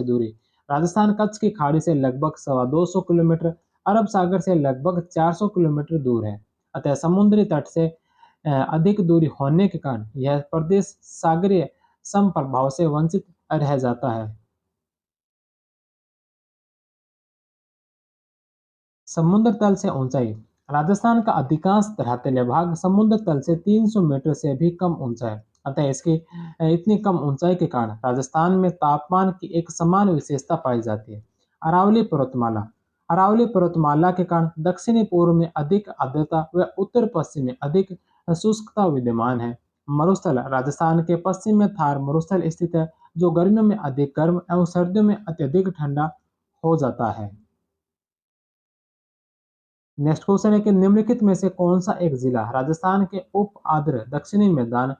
दूरी। राजस्थान कच्छ की खाड़ी से लगभग 225 किलोमीटर, अरब सागर से लगभग 400 किलोमीटर दूर है। अतः समुद्री तट से अधिक दूरी होने के कारण यह प्रदेश सागरीय समप्रभाव से वंचित रह जाता है। समुद्र तल से ऊंचाई। राजस्थान का अधिकांश धरातलीय भाग समुद्र तल से 300 मीटर से भी कम ऊंचा है। अतः इसकी इतनी कम ऊंचाई के कारण राजस्थान में तापमान की एक समान विशेषता पाई जाती है। अरावली पर्वतमाला। अरावली पर्वतमाला के कारण दक्षिणी पूर्व में अधिक आर्द्रता व उत्तर पश्चिम में अधिक शुष्कता विद्यमान है। मरुस्थल। राजस्थान के पश्चिम में थार मरुस्थल स्थित है, जो गर्मियों में अधिक गर्म एवं सर्दियों में अत्यधिक ठंडा हो जाता है। नेक्स्ट क्वेश्चन है कि निम्नलिखित में से कौन सा एक जिला राजस्थान के उप आर्द्र दक्षिणी मैदान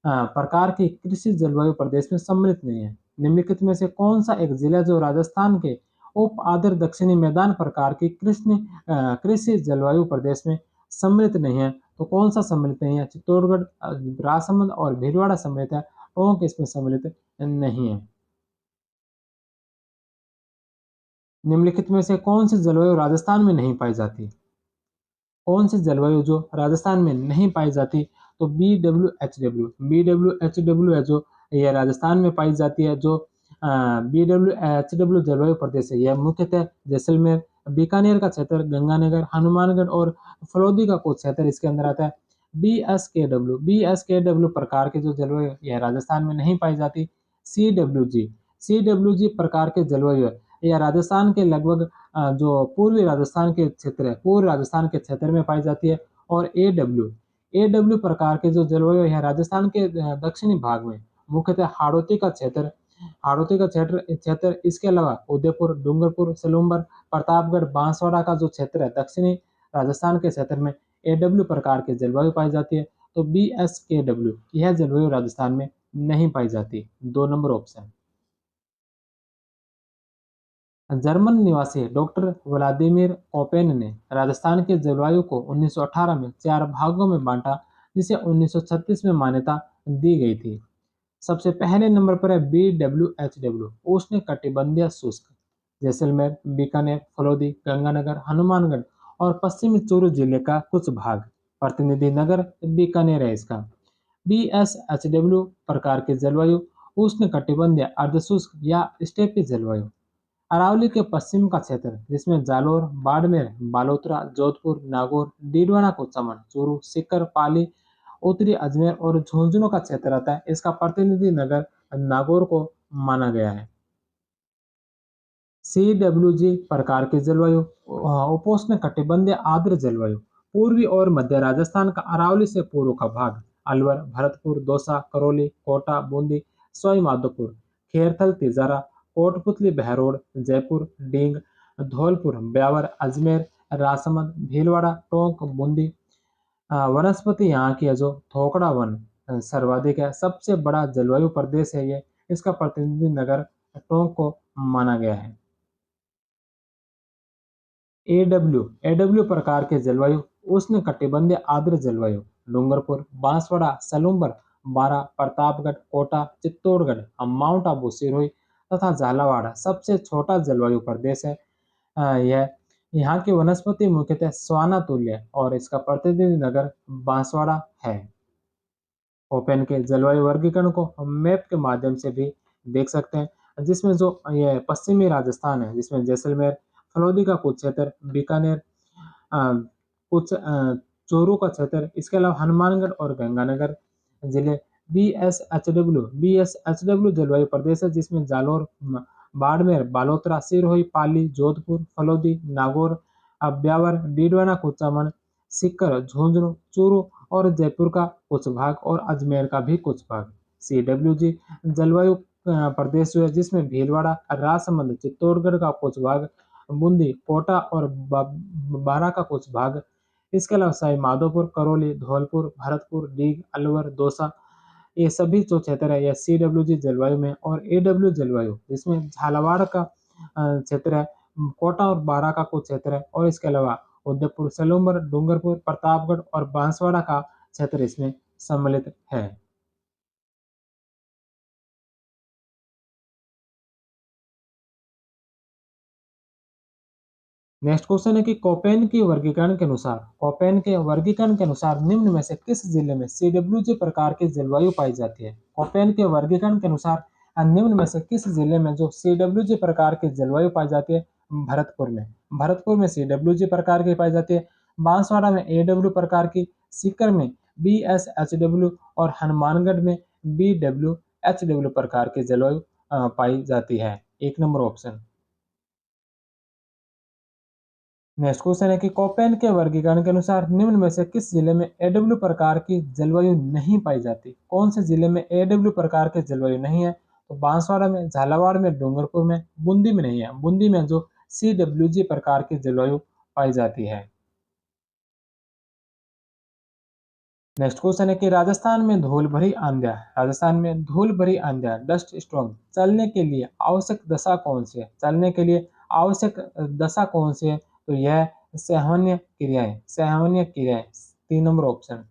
प्रकार की कृषि जलवायु प्रदेश में सम्मिलित नहीं है? निम्नलिखित में से कौन सा एक जिला जो राजस्थान के उप आर्द्र दक्षिणी मैदान प्रकार की कृषि जलवायु प्रदेश में सम्मिलित नहीं है। तो कौन सा सम्मिलित नहीं है? चित्तौड़गढ़, राजसमंद और भीलवाड़ा सम्मिलित है, टोंक इसमें सम्मिलित नहीं है। निम्नलिखित में से कौन सी जलवायु राजस्थान में नहीं पाई जाती? कौन सी जलवायु जो राजस्थान में नहीं पाई जाती? तो बी डब्ल्यू है जो यह राजस्थान में पाई जाती है। जो बी डब्ल्यू जलवायु प्रदेश है यह मुख्यतः जैसलमेर, बीकानेर का क्षेत्र, गंगानगर, हनुमानगढ़ और फलोदी का कुछ क्षेत्र इसके अंदर आता है। बी एस के डब्ल्यू प्रकार की जो जलवायु यह राजस्थान में नहीं पाई जाती। सी डब्ल्यू जी प्रकार के जलवायु है यह राजस्थान के लगभग जो पूर्वी राजस्थान के क्षेत्र है, पूर्व राजस्थान के क्षेत्र में पाई जाती है। और ए डब्ल्यू प्रकार के जो जलवायु है राजस्थान के दक्षिणी भाग में, मुख्यतः हाड़ौती का क्षेत्र क्षेत्र इसके अलावा उदयपुर, डूंगरपुर, सलूम्बर, प्रतापगढ़, बांसवाड़ा का जो क्षेत्र है दक्षिणी राजस्थान के क्षेत्र में ए प्रकार के जलवायु पाई जाती है। तो बी एस के डब्ल्यू यह जलवायु राजस्थान में नहीं पाई जाती। 2 नंबर ऑप्शन। जर्मन निवासी डॉक्टर व्लादिमीर कोपेन ने राजस्थान की जलवायु को 1918 में 4 भागों में बांटा, जिसे 1936 में मान्यता दी गई थी। सबसे पहले नंबर पर है बी उष्ण कटिबंधीय शुष्क, जैसलमेर, बीकानेर, फलोदी, गंगानगर, हनुमानगढ़ और पश्चिमी चूरू जिले का कुछ भाग। प्रतिनिधि नगर बीकानेर है इसका। बी एस प्रकार की जलवायु उष्ण कटिबंधीय अर्धशुष्क या स्टेपी जलवायु। अरावली के पश्चिम का क्षेत्र जिसमें जालोर, बाड़मेर, बालोतरा, जोधपुर, नागौर, डीडवाना, कुचामन, चूरू, सीकर, पाली, उत्तरी अजमेर और झुंझुनू का क्षेत्र आता है। इसका प्रतिनिधि नगर नागौर को माना गया है। सी प्रकार की जलवायु उपोष्ण कटिबंधीय आर्द्र जलवायु। पूर्वी और मध्य राजस्थान का अरावली से पूर्व का भाग, अलवर, भरतपुर, दौसा, करौली, कोटा, बूंदी, सवाई माधोपुर, खेरथल, तिजारा, कोटपुतली, बहरोड, जयपुर, डींग, धौलपुर, ब्यावर, अजमेर, राजसमंद, भीलवाड़ा, टोंक, बूंदी। वनस्पति यहाँ की है जो थोकड़ा वन सर्वाधिक है। सबसे बड़ा जलवायु प्रदेश है ये। इसका प्रतिनिधि नगर टोंक को माना गया है। ए डब्ल्यू प्रकार के जलवायु उष्ण कटिबंधीय आर्द्र जलवायु। डूंगरपुर, बांसवाड़ा, सलूम्बर, बारा, प्रतापगढ़, कोटा, चित्तौड़गढ़, माउंट आबू, सिरोही तथा झालावाड़ सबसे छोटा जलवायु प्रदेश है। यह यहाँ की वनस्पति मुख्यतः स्वाना तुल्य है और इसका प्रतिनिधि नगर बांसवाड़ा है। ओपेन के जलवायु वर्गीकरण को हम मैप के माध्यम से भी देख सकते हैं, जिसमें जो ये पश्चिमी राजस्थान है जिसमें जैसलमेर, फलोदी का कुछ क्षेत्र, बीकानेर, अ, कुछ चोरू का क्षेत्र, इसके अलावा हनुमानगढ़ और गंगानगर जिले। बी एस एच डब्ल्यू जलवायु प्रदेश है जिसमें जालोर, बाड़मेर, बालोतरा, सिरोही, पाली, जोधपुर, फलोदी, नागौर, ब्यावर, डीडवाना, कुचामन, सीकर, झुंझुनू, चूरू और जयपुर का कुछ भाग और अजमेर का भी कुछ भाग। सी जलवायु प्रदेश जो है जिसमें भीलवाड़ा, राजसमंद, चित्तौड़गढ़ का कुछ भाग, बूंदी, कोटा और बारा का कुछ भाग। इसके अलावा सवाई माधोपुर, करौली, धौलपुर, भरतपुर, डीग, अलवर, दौसा, ये सभी जो क्षेत्र है यह सी जलवायु में। और ए जलवायु जिसमें झालावाड़ का क्षेत्र है, कोटा और बारा का कुछ क्षेत्र है और इसके अलावा उदयपुर, सलूम्बर, डूंगरपुर, प्रतापगढ़ और बांसवाड़ा का क्षेत्र इसमें सम्मिलित है। नेक्स्ट क्वेश्चन है कि कोपेन के वर्गीकरण के अनुसार निम्न में से किस जिले में सी प्रकार की जलवायु पाई जाती है? कोपेन के वर्गीकरण के अनुसार निम्न में से किस जिले में जो सी प्रकार की जलवायु पाई जाती है? भरतपुर में सी प्रकार की पाई जाती है, बांसवाड़ा में ए प्रकार की, सीकर में बी और हनुमानगढ़ में बी प्रकार की जलवायु पाई जाती है। 1 नंबर ऑप्शन। नेक्स्ट क्वेश्चन है कि कोपेन के वर्गीकरण के अनुसार निम्न में से किस जिले में ए प्रकार की जलवायु नहीं पाई जाती? कौन से जिले में ए प्रकार की जलवायु नहीं है? तो बांसवाड़ा में, झालावाड़ में, डूंगरपुर में, बूंदी में नहीं है। बूंदी में जो सी प्रकार की जलवायु पाई जाती है। नेक्स्ट क्वेश्चन है कि राजस्थान में धूल भरी आंधियां डस्ट स्टॉर्म चलने के लिए आवश्यक दशा कौन सी है? चलने के लिए आवश्यक दशा कौन सी है? तो यह संवहनीय क्रियाएं। 3 नंबर ऑप्शन।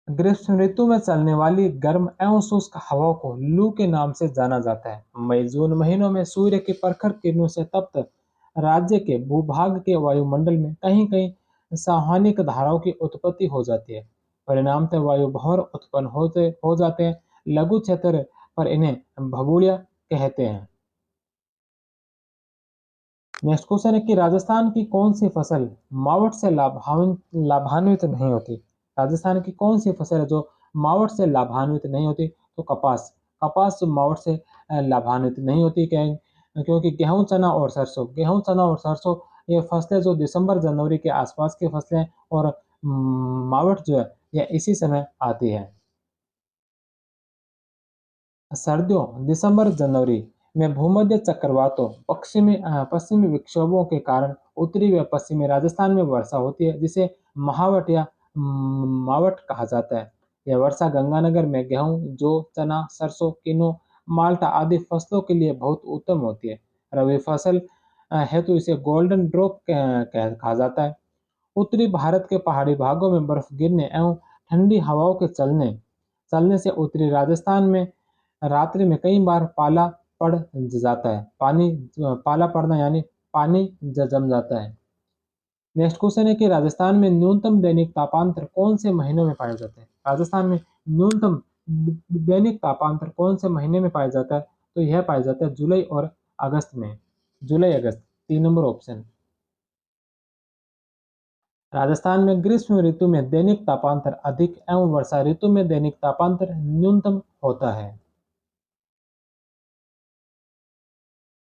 ग्रीष्म ऋतु में चलने वाली गर्म एवं शुष्क हवाओं को लू के नाम से जाना जाता है। मई जून महीनों में सूर्य की प्रखर किरणों से तप्त राज्य के भूभाग के वायुमंडल में कहीं कहीं संवहनिक धाराओं की उत्पत्ति हो जाती है। परिणामतः वायु भंवर उत्पन्न होते हो जाते हैं। लघु क्षेत्र पर इन्हें भगुड़िया कहते हैं। नेक्स्ट क्वेश्चन है कि राजस्थान की कौन सी फसल मावठ से लाभान्वित नहीं होती? राजस्थान की कौन सी फसल है जो मावठ से लाभान्वित नहीं होती? तो कपास। कपास जो मावठ से लाभान्वित नहीं होती, क्या क्योंकि गेहूं चना और सरसों ये फसलें जो दिसंबर जनवरी के आसपास की फसलें हैं, और मावठ जो है यह इसी समय आती है। सर्दियों दिसंबर जनवरी में भूमध्य चक्रवातों पश्चिमी विक्षोभों के कारण उत्तरी व पश्चिमी राजस्थान में वर्षा होती है, जिसे महावट या मावट कहा जाता है। यह वर्षा गंगानगर में गेहूं, जौ, चना, सरसों, किन्नू, माल्टा आदि फसलों के लिए बहुत उत्तम होती है। रबी फसल हेतु इसे गोल्डन ड्रॉप कहा जाता है। उत्तरी भारत के पहाड़ी भागों में बर्फ गिरने एवं ठंडी हवाओं के चलने चलने से उत्तरी राजस्थान में रात्रि में कई बार पाला पड़ जाता है। पाला पड़ना यानी पानी जम जाता है। नेक्स्ट क्वेश्चन है कि राजस्थान में न्यूनतम दैनिक तापांतर कौन से महीनों में पाया जाता है? राजस्थान में न्यूनतम दैनिक तापांतर कौन से महीने में पाया जाता है? तो यह पाया जाता है जुलाई और अगस्त में। जुलाई अगस्त। 3 नंबर ऑप्शन। राजस्थान में ग्रीष्म ऋतु में दैनिक तापांतर अधिक एवं वर्षा ऋतु में दैनिक तापांतर न्यूनतम होता है।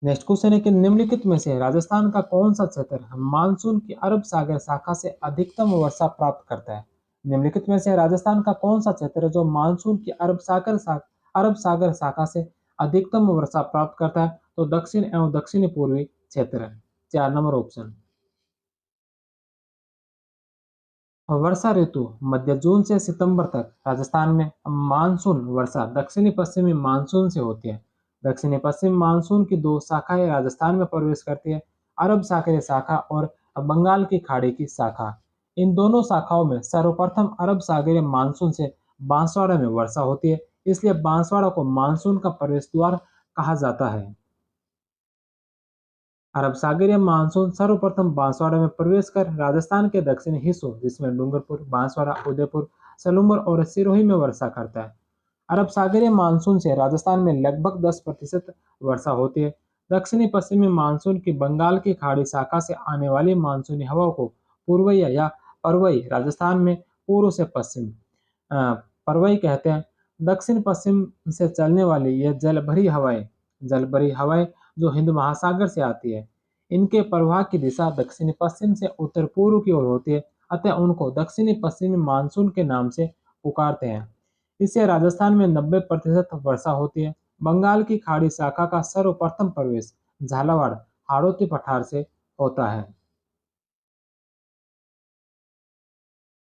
नेक्स्ट क्वेश्चन है कि निम्नलिखित में से राजस्थान का कौन सा क्षेत्र मानसून की अरब सागर शाखा से अधिकतम वर्षा प्राप्त करता है? निम्नलिखित में से राजस्थान का कौन सा क्षेत्र है जो मानसून की अरब सागर शाखा से अधिकतम वर्षा प्राप्त करता है? तो दक्षिण एवं दक्षिणी पूर्वी क्षेत्र है। 4 नंबर ऑप्शन। वर्षा ऋतु मध्य जून से सितंबर तक राजस्थान में मानसून वर्षा दक्षिणी पश्चिमी मानसून से होती है। दक्षिणी पश्चिम मानसून की दो शाखाएं राजस्थान में प्रवेश करती है, अरब सागरीय शाखा और बंगाल की खाड़ी की शाखा। इन दोनों शाखाओं में सर्वप्रथम अरब सागरीय मानसून से बांसवाड़ा में वर्षा होती है, इसलिए बांसवाड़ा को मानसून का प्रवेश द्वार कहा जाता है। अरब सागरीय मानसून सर्वप्रथम बांसवाड़ा में प्रवेश कर राजस्थान के दक्षिणी हिस्सों जिसमें डूंगरपुर, बांसवाड़ा, उदयपुर, सलूंबर और सिरोही में वर्षा करता है। अरब सागरीय मानसून से राजस्थान में लगभग 10% वर्षा होती है। दक्षिणी पश्चिमी मानसून की बंगाल की खाड़ी शाखा से आने वाली मानसूनी हवाओं को पूर्वईय या परवई राजस्थान में पूर्व से पश्चिम परवई कहते हैं। दक्षिण पश्चिम से चलने वाली यह जलभरी हवाएं जो हिंद महासागर से आती है, इनके प्रवाह की दिशा दक्षिणी पश्चिम से उत्तर पूर्व की ओर होती है, अतः उनको दक्षिणी पश्चिमी मानसून के नाम से पुकारते हैं। इससे राजस्थान में 90% वर्षा होती है। बंगाल की खाड़ी शाखा का सर्वप्रथम प्रवेश झालावाड़ हाड़ौती पठार से होता है।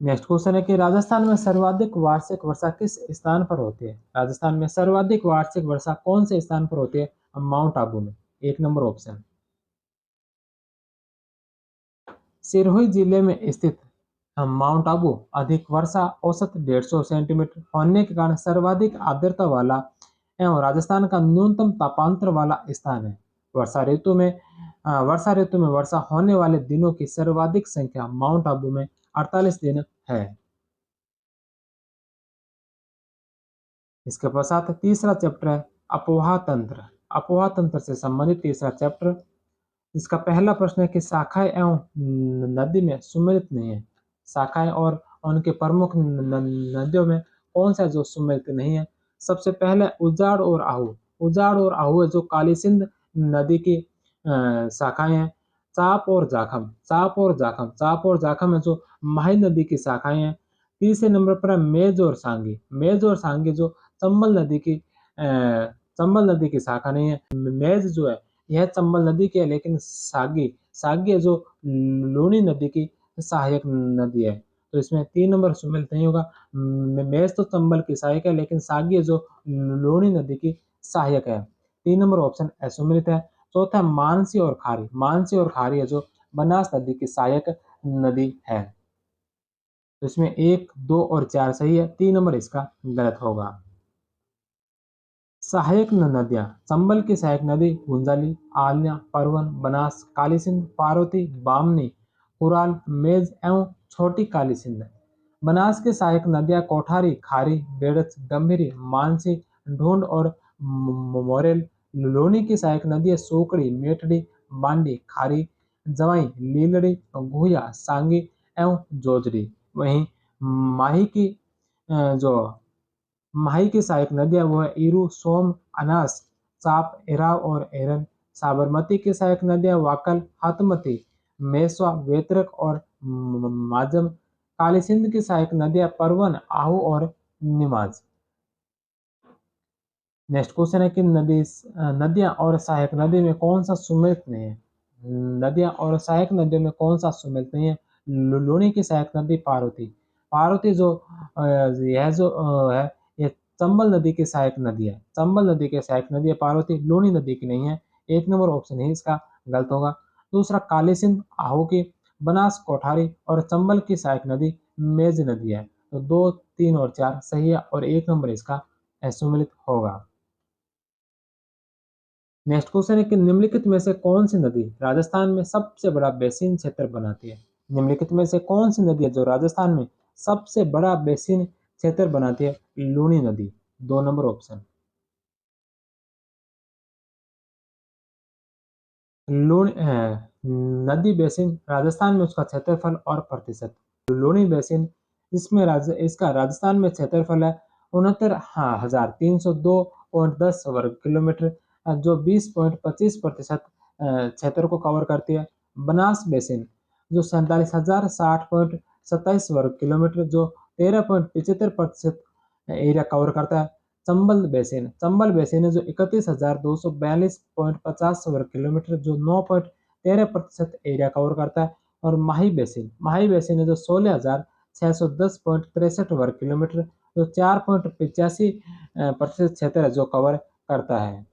नेक्स्ट क्वेश्चन है कि राजस्थान में सर्वाधिक वार्षिक वर्षा किस स्थान पर होती है? राजस्थान में सर्वाधिक वार्षिक वर्षा कौन से स्थान पर होती है? माउंट आबू में। 1 नंबर ऑप्शन। सिरोही जिले में स्थित माउंट आबू अधिक वर्षा औसत 150 सेंटीमीटर होने के कारण सर्वाधिक आर्द्रता वाला एवं राजस्थान का न्यूनतम तापांतर वाला स्थान है। वर्षा ऋतु में वर्षा होने वाले दिनों की सर्वाधिक संख्या माउंट आबू में 48 दिन है। इसके पश्चात तीसरा चैप्टर है अपोहा तंत्र। अपोहा तंत्र से संबंधित तीसरा चैप्टर। इसका पहला प्रश्न है कि शाखाएं एवं नदी में सुमेलित नहीं है। शाखाएं और उनके प्रमुख नदियों में कौन सा जो सुमेलित नहीं है? सबसे पहले उजाड़ और आहू। उजाड़ और आहू है जो काली सिंध नदी की शाखाएं हैं। चाप और जाखम है जो माही नदी की शाखाएं हैं। तीसरे नंबर पर है मेज और सांगी जो चंबल नदी की शाखा नहीं है। मेज जो है यह चंबल नदी की है, लेकिन सागी सागी है जो लूनी नदी की सहायक नदी है। तो इसमें 3 नंबर सुमेलित नहीं होगा। मेज तो चंबल की सहायक है, लेकिन सागी है जो लूनी नदी की सहायक है। 3 नंबर ऑप्शन असुमेलित है। चौथा मानसी और खारी, मानसी और खारी है जो बनास नदी की सहायक नदी है। तो इसमें 1, 2 और 4 सही है, 3 नंबर इसका गलत होगा। सहायक नदियां, चंबल की सहायक नदी गुंजाली, आल्या, परवन, बनास, काली सिंध, पार्वती, बामनी, कुराल, मेज एवं छोटी काली सिंध। बनास की सहायक नदियां कोठारी, खारी, बेड़च, गंभीरी, मानसी, ढूंढ और मोरेल। लूनी की सहायक नदियां सोकड़ी, मेटड़ी, बांडी, खारी, जवाई, लीलड़ी, घुया, सांगी एवं जोजड़ी। वहीं माही की जो माही की सहायक नदियां वो है इरू, सोम, अनास, साप, इराव और एरन। साबरमती की सहायक नदियां वाकल, हाथमती, मेसवा, वेत्रक और माजम। काली सिंध की सहायक नदियां परवन, आहू और निमाज। नेक्स्ट क्वेश्चन है कि नदियां और सहायक नदी में कौन सा सुमेलित नहीं है। नदियां और सहायक नदियों में कौन सा सुमेलित नहीं है। लूनी की सहायक नदी पार्वती, पार्वती जो यह जो है ये चंबल नदी की सहायक नदी है। चंबल नदी की सहायक नदी है पार्वती, लूनी नदी की नहीं है। 1 नंबर ऑप्शन ही इसका गलत होगा। दूसरा काली सिंध आहू की, बनास कोठारी और चंबल की सहायक नदी मेज नदी है। तो 2, 3 और 4 सही है और 1 नंबर इसका असुमेलित होगा। नेक्स्ट क्वेश्चन है कि निम्नलिखित में से कौन सी नदी राजस्थान में सबसे बड़ा बेसिन क्षेत्र बनाती है। निम्नलिखित में से कौन सी नदी है जो राजस्थान में सबसे बड़ा बेसिन क्षेत्र बनाती है। लूनी नदी, 2 नंबर ऑप्शन। लूनी नदी बेसिन राजस्थान में उसका क्षेत्रफल और प्रतिशत। लूनी बेसिन इसमें इसका राजस्थान में क्षेत्रफल है 69,302.10 वर्ग किलोमीटर, जो 20.25% क्षेत्र को कवर करती है। बनास बेसिन जो 47,060.27 वर्ग किलोमीटर, जो 13.75% एरिया कवर करता है। चंबल बेसिन है जो 31,242.50 वर्ग किलोमीटर, जो 9.13% एरिया कवर करता है। और माही बेसिन है जो 16,610.63 वर्ग किलोमीटर, जो 4.85% क्षेत्र है जो कवर करता है।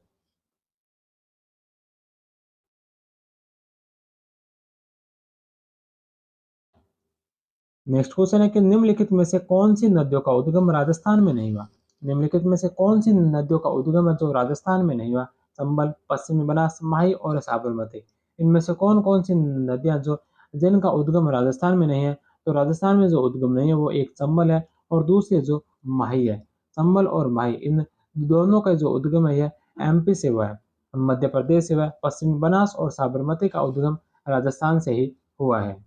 नेक्स्ट क्वेश्चन है कि निम्नलिखित में से कौन सी नदियों का उद्गम राजस्थान में नहीं हुआ। निम्नलिखित में से कौन सी नदियों का उद्गम है जो राजस्थान में नहीं हुआ। चंबल, पश्चिमी बनास, माही और साबरमती। इनमें से कौन कौन सी नदियां जो जिनका उद्गम राजस्थान में नहीं है। तो राजस्थान में जो उद्गम नहीं है वो एक चंबल है और दूसरी जो माही है। चंबल और माही इन दोनों का जो उद्गम है यह एमपी से हुआ है, मध्य प्रदेश से हुआ है। पश्चिमी बनास और साबरमती का उद्गम राजस्थान से ही हुआ है।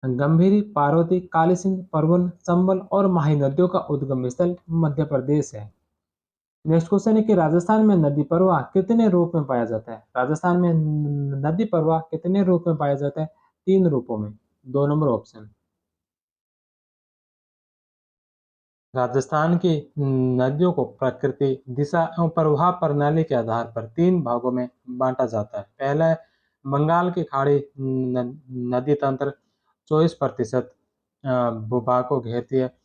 गंभीरी, पार्वती, काली सिंध, परवन, चंबल और माही नदियों का उद्गम स्थल मध्य प्रदेश है। नेक्स्ट क्वेश्चन है कि राजस्थान में नदी प्रवाह कितने रूप में पाया जाता है। राजस्थान में नदी प्रवाह कितने रूप में पाया जाता है। 3 रूपों में, 2 नंबर ऑप्शन। राजस्थान की नदियों को प्रकृति, दिशा एवं प्रवाह प्रणाली के आधार पर 3 भागों में बांटा जाता है। पहला है बंगाल की खाड़ी नदी तंत्र 24% भूभाग को घेरती है।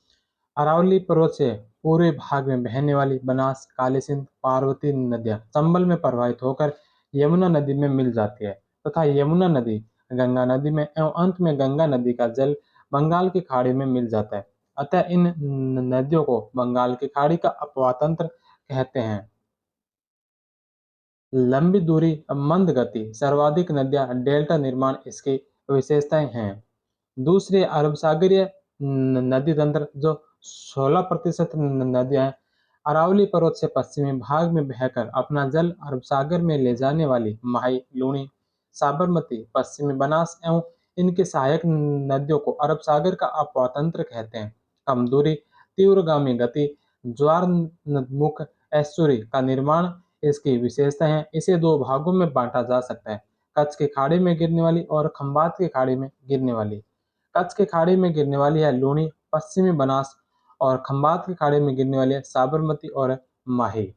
अरावली पर्वत से पूर्वी भाग में बहने वाली बनास, काली सिंध, पार्वती नदियां चंबल में प्रवाहित होकर यमुना नदी में मिल जाती है तथा यमुना नदी गंगा नदी में एवं अंत में गंगा नदी का जल बंगाल की खाड़ी में मिल जाता है। अतः इन नदियों को बंगाल की खाड़ी का अपवाह तंत्र कहते हैं। लंबी दूरी, मंद गति, सर्वाधिक नदियां डेल्टा निर्माण इसकी विशेषताएं हैं। दूसरी अरब सागरीय नदी तंत्र जो 16% नदियां हैं। अरावली पर्वत से पश्चिमी भाग में बहकर अपना जल अरब सागर में ले जाने वाली माही, लूनी, साबरमती, पश्चिमी बनास एवं इनके सहायक नदियों को अरब सागर का अपवातंत्र कहते हैं। कम दूरी, तीव्रगामी गति, ज्वारमुख एस्चुरी का निर्माण इसकी विशेषता है। इसे 2 भागों में बांटा जा सकता है, कच्छ की खाड़ी में गिरने वाली और खंबात की खाड़ी में गिरने वाली। कच्छ की खाड़ी में गिरने वाली है लूनी, पश्चिमी बनास और खंबात की खाड़ी में गिरने वाली है साबरमती और माही।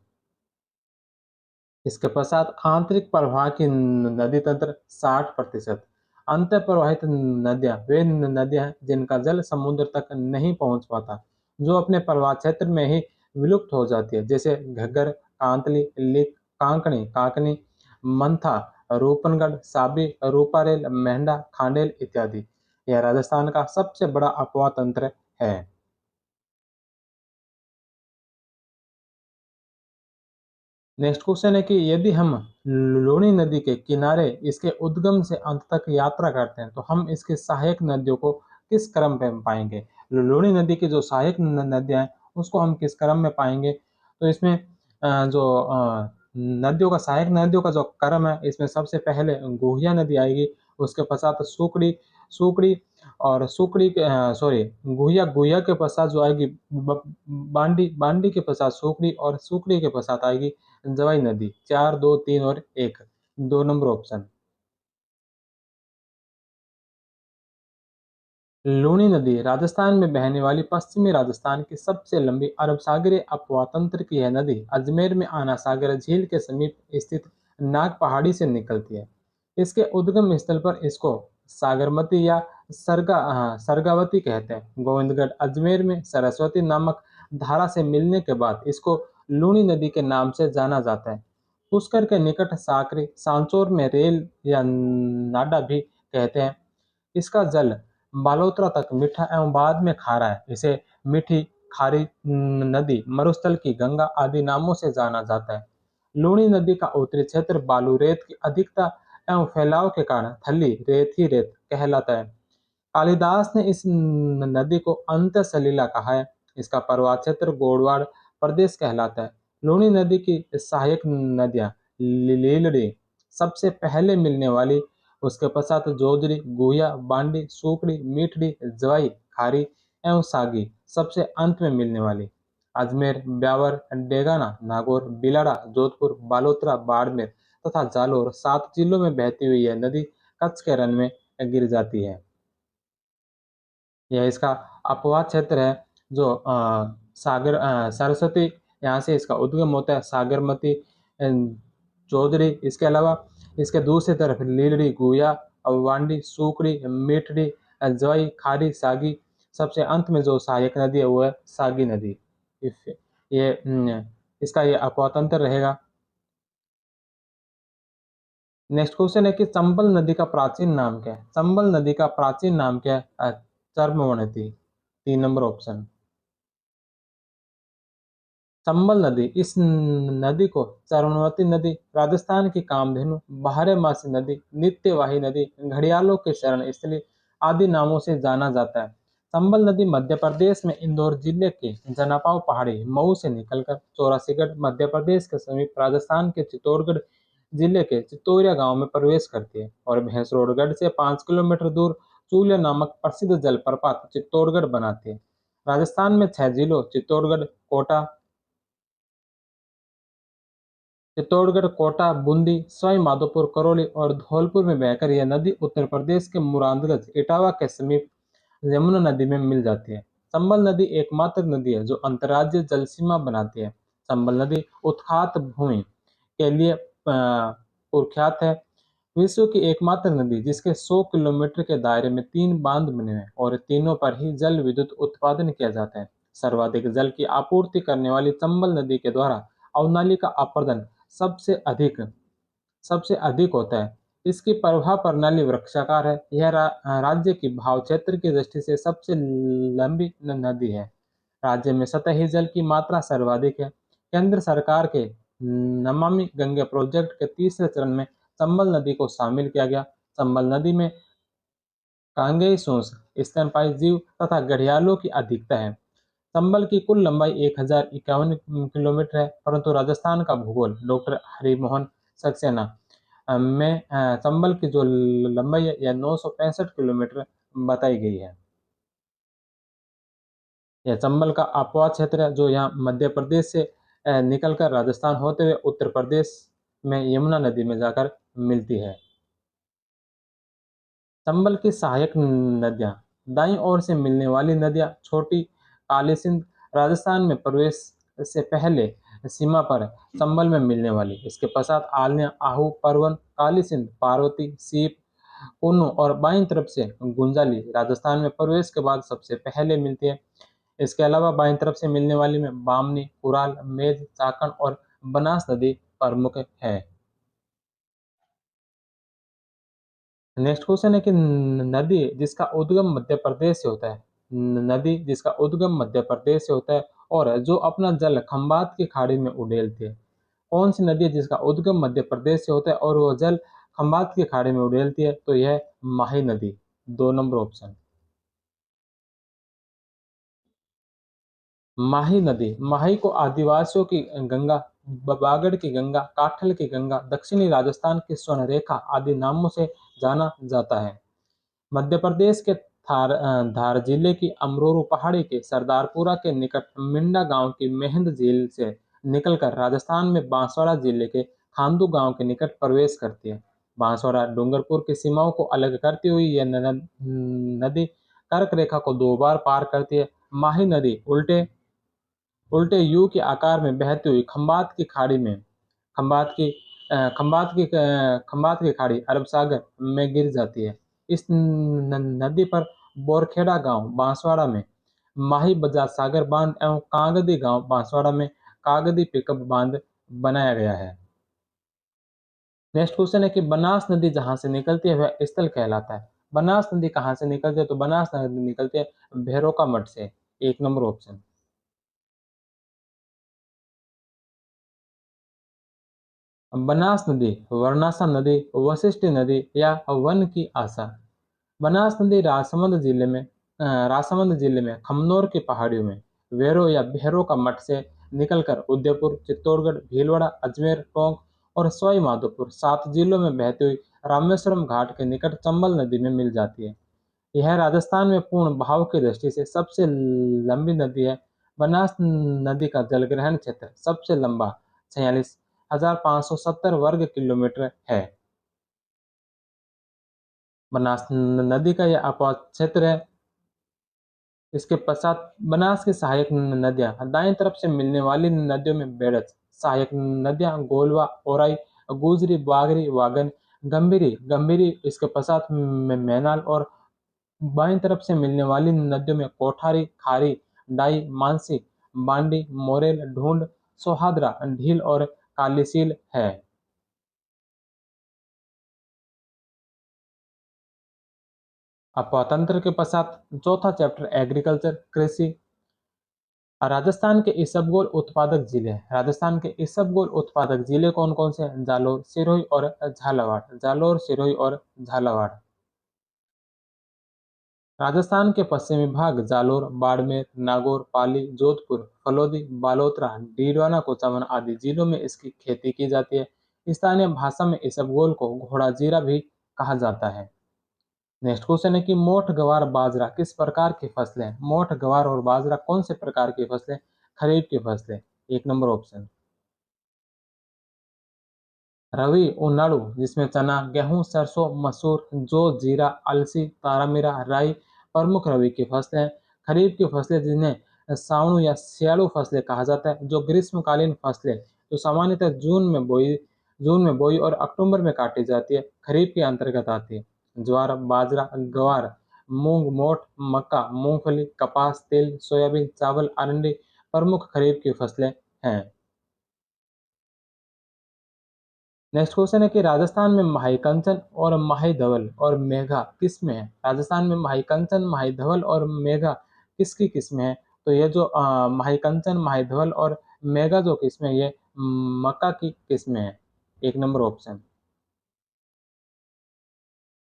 इसके पश्चात आंतरिक प्रवाह की नदी तंत्र 60%, अंतः प्रवाहित नदियाँ वे नदियाँ हैं जिनका जल समुद्र तक नहीं पहुँच पाता, जो अपने प्रवाह क्षेत्र में ही विलुप्त हो जाती है, जैसे घग्गर, कांतली, लिक, कांकणी, काकनी, मंथा, रूपनगढ़, साबी, रूपारेल, मेंढा, खांडेल इत्यादि। यह राजस्थान का सबसे बड़ा अपवाह तंत्र है। नेक्स्ट क्वेश्चन है कि यदि हम लूनी नदी के किनारे इसके उद्गम से अंत तक यात्रा करते हैं, तो हम इसकी सहायक नदियों को किस क्रम में पाएंगे? लूनी नदी की जो सहायक नदियां हैं, उसको हम किस क्रम में पाएंगे? तो इसमें जो नदियों का सहायक नदियों का जो क्रम है, इसमें सबसे पहले गुहिया नदी आएगी, उसके पश्चात सुकड़ी, सुकड़ी और सुकड़ी के सॉरी गुहिया, गुहिया के पश्चात जो आएगी बांडी, बांडी के पश्चात सुकड़ी और सुकड़ी के पश्चात आएगी जवाई नदी। 4, 2, 3 और 1, 2 नंबर ऑप्शन। लूनी नदी राजस्थान में बहने वाली पश्चिमी राजस्थान की सबसे लंबी अरब सागरीय अपवाह तंत्र की यह नदी अजमेर में आना सागर झील के समीप स्थित नाग पहाड़ी से निकलती है। इसके उद्गम स्थल पर इसको सागरमती या सरगावती कहते हैं। गोविंदगढ़ अजमेर में सरस्वती नामक धारा से मिलने के बाद इसको लूनी नदी के नाम से जाना जाता है। पुष्कर के निकट साकरी सांचौर में रेल या नाडा भी कहते हैं। इसका जल बालोतरा तक मीठा एवं बाद में खारा है। इसे मीठी, खारी नदी, मरुस्थल की गंगा आदि नामों से जाना जाता है। लूणी नदी का उत्तरी क्षेत्र बालू रेत की अधिकता एवं फैलाव के कारण थली रेत ही रेत कहलाता है। कालिदास ने इस नदी को अंत सलीला कहा है। इसका प्रवाह क्षेत्र गोडवाड़ प्रदेश कहलाता है। लूणी नदी की सहायक नदियां लीलड़ी सबसे पहले मिलने वाली, उसके पश्चात जोजरी, गुहिया, बांडी, सूकड़ी, मीठड़ी, जवाई, खारी एवं सागी सबसे अंत में मिलने वाली। अजमेर, ब्यावर, डेगाना, नागौर, बिलाड़ा, जोधपुर, बालोतरा, बाड़मेर तथा जालोर 7 जिलों में बहती हुई यह नदी कच्छ के रण में गिर जाती है। यह इसका अपवाद क्षेत्र है जो सरस्वती, यहाँ से इसका उद्गम होता है। सागरमती, चौधरी, इसके अलावा इसके दूसरी तरफ लीलड़ी, गुया, वांडी, सूकड़ी, मीठड़ी, जवाई, खारी, सागी, सबसे अंत में जो सहायक नदी है वो है सागी नदी। ये इसका ये अपवाद तंत्र रहेगा। नेक्स्ट क्वेश्चन है कि चंबल नदी का प्राचीन नाम क्या है? चंबल नदी का प्राचीन नाम क्या है? चर्मवनती, 3 नंबर ऑप्शन। चंबल नदी, इस नदी को चर्मवती नदी, राजस्थान की कामधेनु, बारहमासी नदी, नित्यवाही नदी, घड़ियालों के शरण स्थली आदि नामों से जाना जाता है। चंबल नदी मध्य प्रदेश में इंदौर जिले के जनापाव पहाड़ी मऊ से निकलकर चौरासीगढ़ मध्य प्रदेश के समीप राजस्थान के चित्तौड़गढ़ जिले के चित्तौरिया गांव में प्रवेश करती है और भैंसरोडगढ़ से 5 किलोमीटर दूर चूल्य नामक प्रसिद्ध जलप्रपात चित्तौड़गढ़ बनाती है। राजस्थान में 6 जिलों चित्तौड़गढ़, कोटा, चित्तौड़गढ़, कोटा, बूंदी, सवाई माधोपुर, करौली और धौलपुर में बहकर यह नदी उत्तर प्रदेश के मुरादगंज, इटावा के समीप यमुना नदी में मिल जाती है। चंबल नदी एकमात्र नदी है जो अंतर्राज्यीय जल सीमा बनाती है। चंबल नदी उत्खात भूमि के लिए कुख्यात है। विश्व की एकमात्र नदी जिसके 100 किलोमीटर के दायरे में 3 बांध बने हैं और तीनों पर ही जल विद्युत उत्पादन किया जाता है। सर्वाधिक जल की आपूर्ति करने वाली चंबल नदी के द्वारा अवनाली का अपरदन सबसे अधिक सबसे अधिक होता है। इसकी प्रवाह प्रणाली वृक्षाकार है। यह राज्य की भाव क्षेत्र की दृष्टि से सबसे लंबी नदी है। राज्य में सतही जल की मात्रा सर्वाधिक है। केंद्र सरकार के नमामि गंगे प्रोजेक्ट के तीसरे चरण में चंबल नदी को शामिल किया गया। चंबल नदी में कांगेय सोंस, स्तनपायी जीव तथा घड़ियालों की अधिकता है। चंबल की कुल लंबाई 1051 किलोमीटर है, परंतु राजस्थान का भूगोल डॉक्टर हरिमोहन सक्सेना में चंबल की जो लंबाई है यह 965 किलोमीटर बताई गई है। यह चंबल का अपवाद क्षेत्र है जो यहाँ मध्य प्रदेश से निकलकर राजस्थान होते हुए उत्तर प्रदेश में यमुना नदी में जाकर मिलती है। चंबल की सहायक नदियाँ, दाईं ओर से मिलने वाली नदियाँ छोटी काली सिंध, राजस्थान में प्रवेश से पहले सीमा पर चंबल में मिलने वाली। इसके पश्चात आलनिया, आहू, परवन, काली सिंध, पार्वती, सीप, कुन्नू और बाईं तरफ से गुंजाली राजस्थान में प्रवेश के बाद सबसे पहले मिलती है। इसके अलावा बाईं तरफ से मिलने वाली में बामनी, कुराल, मेज, चाकण और बनास नदी प्रमुख है। नेक्स्ट क्वेश्चन है कि नदी जिसका उद्गम मध्य प्रदेश से होता है। नदी जिसका उद्गम मध्य प्रदेश से होता है और जो अपना जल खंबात की खाड़ी में उड़ेलती है। कौन सी नदी है जिसका उद्गम मध्य प्रदेश से होता है और वह जल खंबात की खाड़ी में उड़ेलती है? तो यह माही नदी, 2 नंबर ऑप्शन। माही नदी, माही को आदिवासियों की गंगा, बागड़ की गंगा, काठल की गंगा, दक्षिणी राजस्थान की स्वर्ण रेखा आदि नामों से जाना जाता है। मध्य प्रदेश के धार जिले की अमरोरू पहाड़ी के सरदारपुरा के निकट मिंडा गांव की मेहंद झील से निकलकर राजस्थान में बांसवाड़ा जिले के खांदू गांव के निकट प्रवेश करती है। बांसवाड़ा डूंगरपुर की सीमाओं को अलग करती हुई यह नदी कर्क रेखा को 2 बार पार करती है। माही नदी उल्टे उल्टे यू के आकार में बहती हुई खंबात की खंबात की खाड़ी अरब सागर में गिर जाती है। इस नदी पर बोरखेड़ा गांव बांसवाड़ा में माही बजाज सागर बांध एवं कागदी गांव बांसवाड़ा में कागदी पिकअप बांध बनाया गया है। नेक्स्ट क्वेश्चन है कि बनास नदी जहां से निकलती है वह स्थल कहलाता है। बनास नदी कहां से निकलती है? तो बनास नदी निकलती है भैरों का मठ से, 1 नंबर ऑप्शन। बनास नदी, वर्णासा नदी, वशिष्ठ नदी या वन की आशा। बनास नदी राजसमंद जिले में खमनोर की पहाड़ियों में वेरो या भैरों का मठ से निकलकर उदयपुर, चित्तौड़गढ़, भीलवाड़ा, अजमेर, टोंक और सवाई माधोपुर 7 जिलों में बहती हुई रामेश्वरम घाट के निकट चंबल नदी में मिल जाती है। यह राजस्थान में पूर्ण बहाव की दृष्टि से सबसे लंबी नदी है। बनास नदी का जलग्रहण क्षेत्र सबसे लंबा 46,570 वर्ग किलोमीटर है। बनास नदी का यह आपात क्षेत्र है। इसके पश्चात बनास की सहायक नदियां दाएं तरफ से मिलने वाली नदियों में बेड़च, सहायक नदियां गोलवा, ओराई, गुजरी, बागरी, वागन, गंभीरी गंभीरी इसके पश्चात मैनाल और बाईं तरफ से मिलने वाली नदियों में कोठारी, खारी, डाई, मानसी, बांडी, मोरेल, ढूंढ, सोहादरा, ढील और कालीसील है। अपतंत्र के पश्चात चौथा चैप्टर एग्रीकल्चर, कृषि। राजस्थान के इसबगोल उत्पादक जिले हैं। राजस्थान के इसबगोल उत्पादक जिले कौन कौन से हैं? जालोर, सिरोही और झालावाड़। जालोर, सिरोही और झालावाड़। राजस्थान के पश्चिमी भाग जालोर, बाड़मेर, नागौर, पाली, जोधपुर, फलोदी, बालोतरा, डीडवाना, कुचामन आदि जिलों में इसकी खेती की जाती है। स्थानीय भाषा में इसबगोल को घोड़ा जीरा भी कहा जाता है। नेक्स्ट क्वेश्चन है कि मोठ, गवार, बाजरा किस प्रकार की फसलें हैं? मोठ, गवार और बाजरा कौन से प्रकार की फसलें? खरीफ की फसलें, 1 नंबर ऑप्शन। रवि, उनाड़ू जिसमें चना, गेहूं, सरसों, मसूर, जौ, जीरा, अलसी, तारामीरा, राई प्रमुख रबी की फसलें हैं। खरीफ की फसलें जिन्हें सावणु या सियाड़ू फसलें कहा जाता है, जो ग्रीष्मकालीन फसलें जो सामान्यतः जून में बोई और अक्टूबर में काटी जाती है, खरीफ के अंतर्गत आती है। ज्वार, बाजरा, ग्वार, मूंग, मोठ, मक्का, मूंगफली, कपास, तिल, सोयाबीन, चावल, अरंडी प्रमुख खरीफ की फसलें हैं। नेक्स्ट क्वेश्चन है कि राजस्थान में माही कंचन और माही धवल और मेघा किस में है? राजस्थान में माही कंचन, माही धवल और मेघा किसकी किस्में हैं? तो ये जो माही कंचन, माही धवल और मेघा जो किस्में हैं, ये मक्का की किस्में हैं, 1 नंबर ऑप्शन।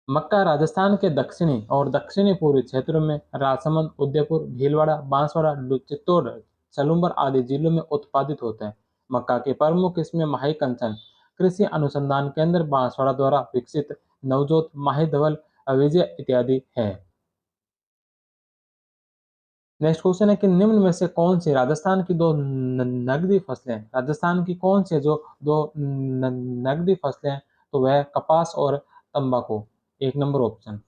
मक्का राजस्थान के दक्षिणी और दक्षिणी पूर्वी क्षेत्रों में राजसमंद, उदयपुर, भीलवाड़ा, बांसवाड़ा, चित्तौड़, सलूम्बर आदि जिलों में उत्पादित होता है। मक्का के प्रमुख किस्में माही कंचन कृषि अनुसंधान केंद्र बांसवाड़ा द्वारा विकसित नवजोत, माही धवल, विजय इत्यादि है। नेक्स्ट क्वेश्चन है कि निम्न में से कौन सी राजस्थान की दो नकदी फसलें हैं? राजस्थान की कौन सी जो दो नकदी फसलें हैं? तो वह कपास और तंबाकू, 1 नंबर ऑप्शन।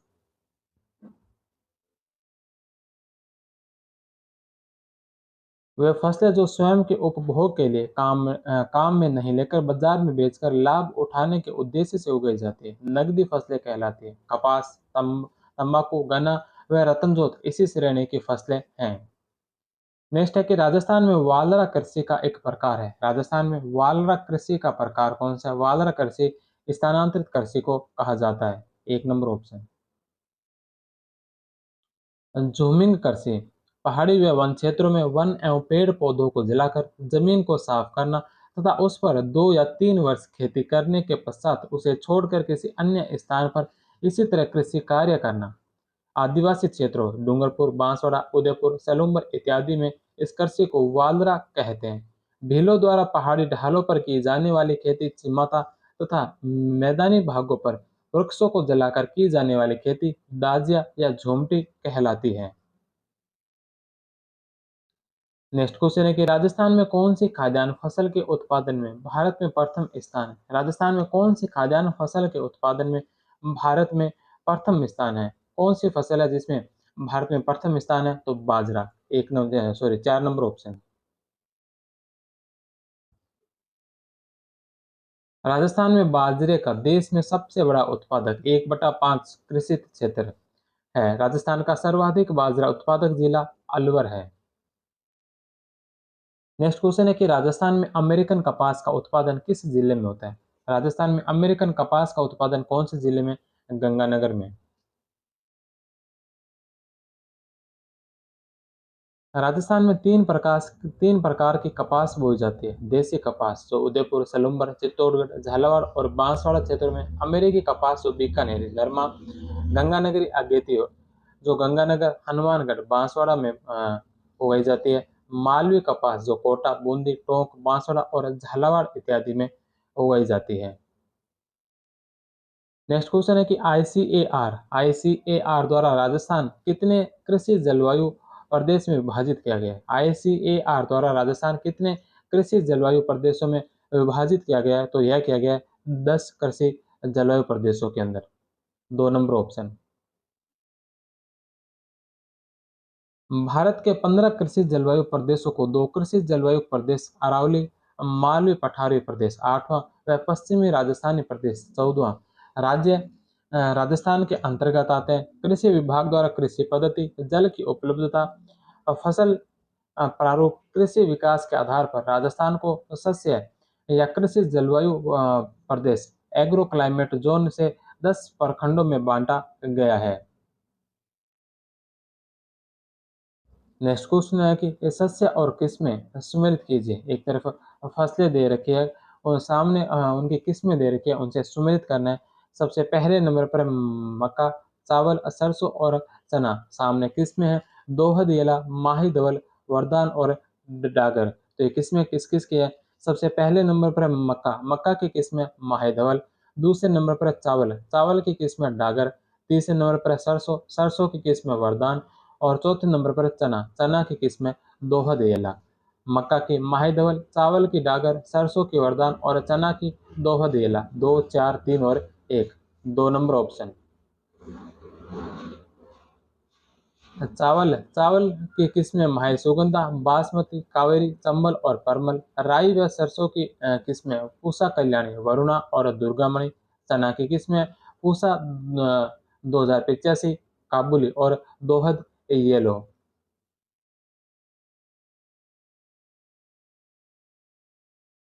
वे फसलें जो स्वयं के उपभोग के लिए काम में नहीं लेकर बाजार में बेचकर लाभ उठाने के उद्देश्य से उगाई जाती है, नगदी फसलें कहलाती है। कपास, तंबाकू, गन्ना व रतनजोत इसी श्रेणी की फसलें हैं। नेक्स्ट है कि राजस्थान में वालरा कृषि का एक प्रकार है। राजस्थान में वालरा कृषि का प्रकार कौन सा है? वालरा कृषि स्थानांतरित कृषि को कहा जाता है। एक नंबर ऑप्शन। ज़ूमिंग कृषि पहाड़ी व वन क्षेत्रों में वन एवं पेड़ पौधों को जलाकर जमीन को साफ करना तथा उस पर 2 या 3 वर्ष खेती करने के पश्चात उसे छोड़कर किसी अन्य स्थान पर इसी तरह कृषि कार्य करना। आदिवासी क्षेत्रों डूंगरपुर, बांसवाड़ा, उदयपुर, सलूम्बर इत्यादि में इस कृषि को वालरा कहते हैं। भीलों द्वारा पहाड़ी ढालों पर की जाने वाली खेती चिमाता तथा मैदानी भागों पर वृक्षों को जलाकर की जाने वाली खेती दाजिया या झोमटी कहलाती है। नेक्स्ट क्वेश्चन है कि राजस्थान में कौन सी खाद्यान्न फसल के उत्पादन में भारत में प्रथम स्थान है? राजस्थान में कौन सी खाद्यान्न फसल के उत्पादन में भारत में प्रथम स्थान है? कौन सी फसल है जिसमें भारत में प्रथम स्थान है? तो बाजरा। 4 नंबर ऑप्शन। राजस्थान में बाजरे का देश में सबसे बड़ा उत्पादक 1/5 कृषि क्षेत्र है। राजस्थान का सर्वाधिक बाजरा उत्पादक जिला अलवर है। नेक्स्ट क्वेश्चन है कि राजस्थान में अमेरिकन कपास का उत्पादन किस जिले में होता है? राजस्थान में अमेरिकन कपास का उत्पादन कौन से जिले में? गंगानगर में। राजस्थान में तीन प्रकार की कपास बोई जाती है। देसी कपास जो उदयपुर, सलूम्बर, चित्तौड़गढ़, झालावाड़ और बांसवाड़ा क्षेत्रों में, अमेरिकी कपास जो बीकानेर, दरमा, गंगानगरी, अगेती जो गंगानगर, हनुमानगढ़, बांसवाड़ा में उगाई जाती है। मालवी कपास जो कोटा, बूंदी, टोंक, बांसवाड़ा और झालावाड़ इत्यादि में उगाई जाती है। नेक्स्ट क्वेश्चन है कि आईसीएआर द्वारा राजस्थान कितने कृषि जलवायु प्रदेश में विभाजित किया गया है? आईसीएआर द्वारा राजस्थान कितने कृषि जलवायु प्रदेशों में विभाजित किया गया है? तो यह किया गया है 10 कृषि जलवायु प्रदेशों के अंदर। 2 नंबर ऑप्शन। भारत के 15 कृषि जलवायु प्रदेशों को 2 कृषि जलवायु प्रदेश अरावली, मालवी पठारी प्रदेश 8वां व पश्चिमी राजस्थानी प्रदेश 14वां राज्य राजस्थान के अंतर्गत आते हैं। कृषि विभाग द्वारा कृषि पद्धति, जल की उपलब्धता, फसल प्रारूप, कृषि विकास के आधार पर राजस्थान को सस्य या कृषि जलवायु प्रदेश एग्रो क्लाइमेट जोन से 10 प्रखंडों में बांटा गया है। नेक्स्ट क्वेश्चन है कि ये सस्य और किस्में सुमेलित कीजिए। एक तरफ फसलें दे रखी है और सामने उनकी किस्में दे रखी है, उनसे सुमेलित करना है। सबसे पहले नंबर पर मक्का, चावल, सरसों और चना। सामने किस्में हैं दोहद, येला, माही धवल, वरदान और डागर। तो ये किस्में किस किस की है? सबसे पहले नंबर पर मक्का, मक्का की किस्में माही धवल। दूसरे नंबर पर चावल, चावल की किस्में डागर। तीसरे नंबर पर सरसों, सरसों की किस्में वरदान। और चौथे नंबर पर चना, चना की किस्में दोहद-येला। मक्का की माही धवल, चावल की डागर, सरसों की वरदान और चना की दोहद-येला। 2, 4, 3 और 1। 2 नंबर ऑप्शन। चावल चावल की किस्में माही सुगंधा, बासमती, कावेरी, चंबल और परमल। राई व सरसों की किस्में पूसा कल्याणी, वरुणा और दुर्गामणि। चना की किस्में पूसा 2085, काबुली और दोहद येलो।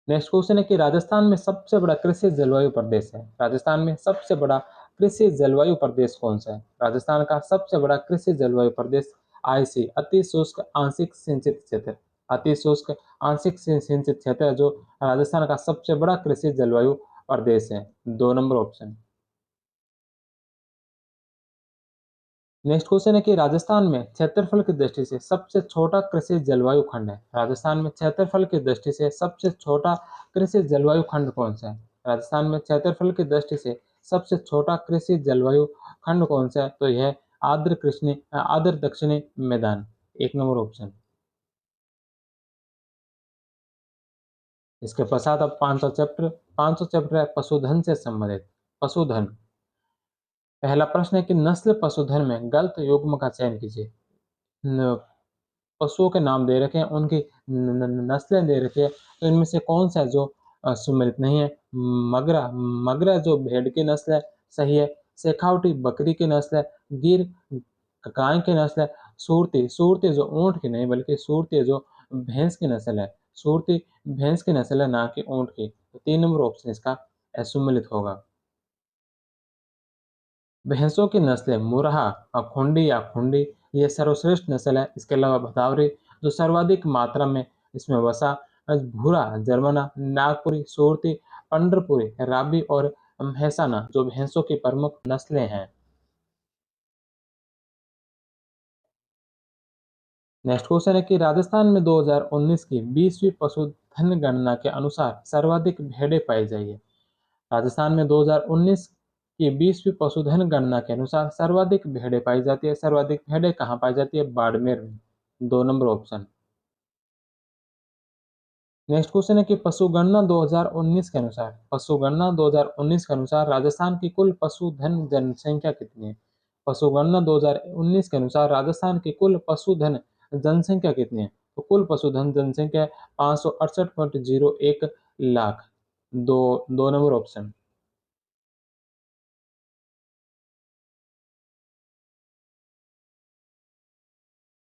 नेक्स्ट क्वेश्चन है कि राजस्थान में सबसे बड़ा कृषि जलवायु प्रदेश है। राजस्थान में सबसे बड़ा कृषि जलवायु प्रदेश कौन सा है? राजस्थान का सबसे बड़ा कृषि जलवायु प्रदेश आईसी अति शुष्क आंशिक सिंचित क्षेत्र। अति शुष्क आंशिक सिंचित क्षेत्र है जो राजस्थान का सबसे बड़ा कृषि जलवायु प्रदेश है। 2 नंबर ऑप्शन। नेक्स्ट क्वेश्चन है कि राजस्थान में क्षेत्रफल की दृष्टि से सबसे छोटा कृषि जलवायु खंड है। राजस्थान में क्षेत्रफल की दृष्टि से सबसे छोटा कृषि जलवायु खंड कौन सा है? राजस्थान में क्षेत्रफल की दृष्टि से सबसे छोटा कृषि जलवायु खंड कौन सा है? तो यह आर्द्र दक्षिणी मैदान। 1 नंबर ऑप्शन। इसके पश्चात अब 500 चैप्टर है पशुधन से संबंधित। पशुधन। पहला प्रश्न है कि नस्ल पशुधन में गलत युग्म का चयन कीजिए। पशुओं के नाम दे रखे हैं, उनकी नस्लें दे रखी है, तो इनमें से कौन सा है जो सम्मिलित नहीं है? मगरा, मगरा जो भेड़ की नस्ल है, सही है। शेखावटी बकरी की नस्ल है। गिर गाय की नस्ल है। सुरती, सुरती जो ऊँट की नहीं बल्कि सुरती जो भैंस की नस्ल है। सुरती भैंस की नस्ल है, ना कि ऊँट की। तो 3 नंबर ऑप्शन इसका सम्मिलित होगा। भैंसों की नस्लें मुरहा, खुंडी या खुंडी, ये सर्वश्रेष्ठ नस्ल है। इसके अलावा भदावरी जो सर्वाधिक मात्रा में इसमें वसा, भूरा, जर्मना, नागपुरी, सूरती, पंडरपुरी, राबी और मेहसाना जो भैंसों की प्रमुख नस्लें हैं। नेक्स्ट क्वेश्चन है कि राजस्थान में 2019 की 20वीं पशुधन गणना के अनुसार सर्वाधिक भेड़ें पाई जाइए। राजस्थान में 2019 की 20वीं पशुधन गणना के अनुसार सर्वाधिक भेड़ें पाई जाती है। सर्वाधिक भेड़ें कहाँ पाई जाती है? बाड़मेर में। 2 नंबर ऑप्शन। नेक्स्ट क्वेश्चन है कि पशुगणना 2019 के अनुसार, पशुगणना 2019 के अनुसार राजस्थान की कुल पशुधन जनसंख्या कितनी है? पशुगणना 2019 के अनुसार राजस्थान की कुल पशुधन जनसंख्या कितनी है? तो कुल पशुधन जनसंख्या 568.01 लाख। दो दो नंबर ऑप्शन।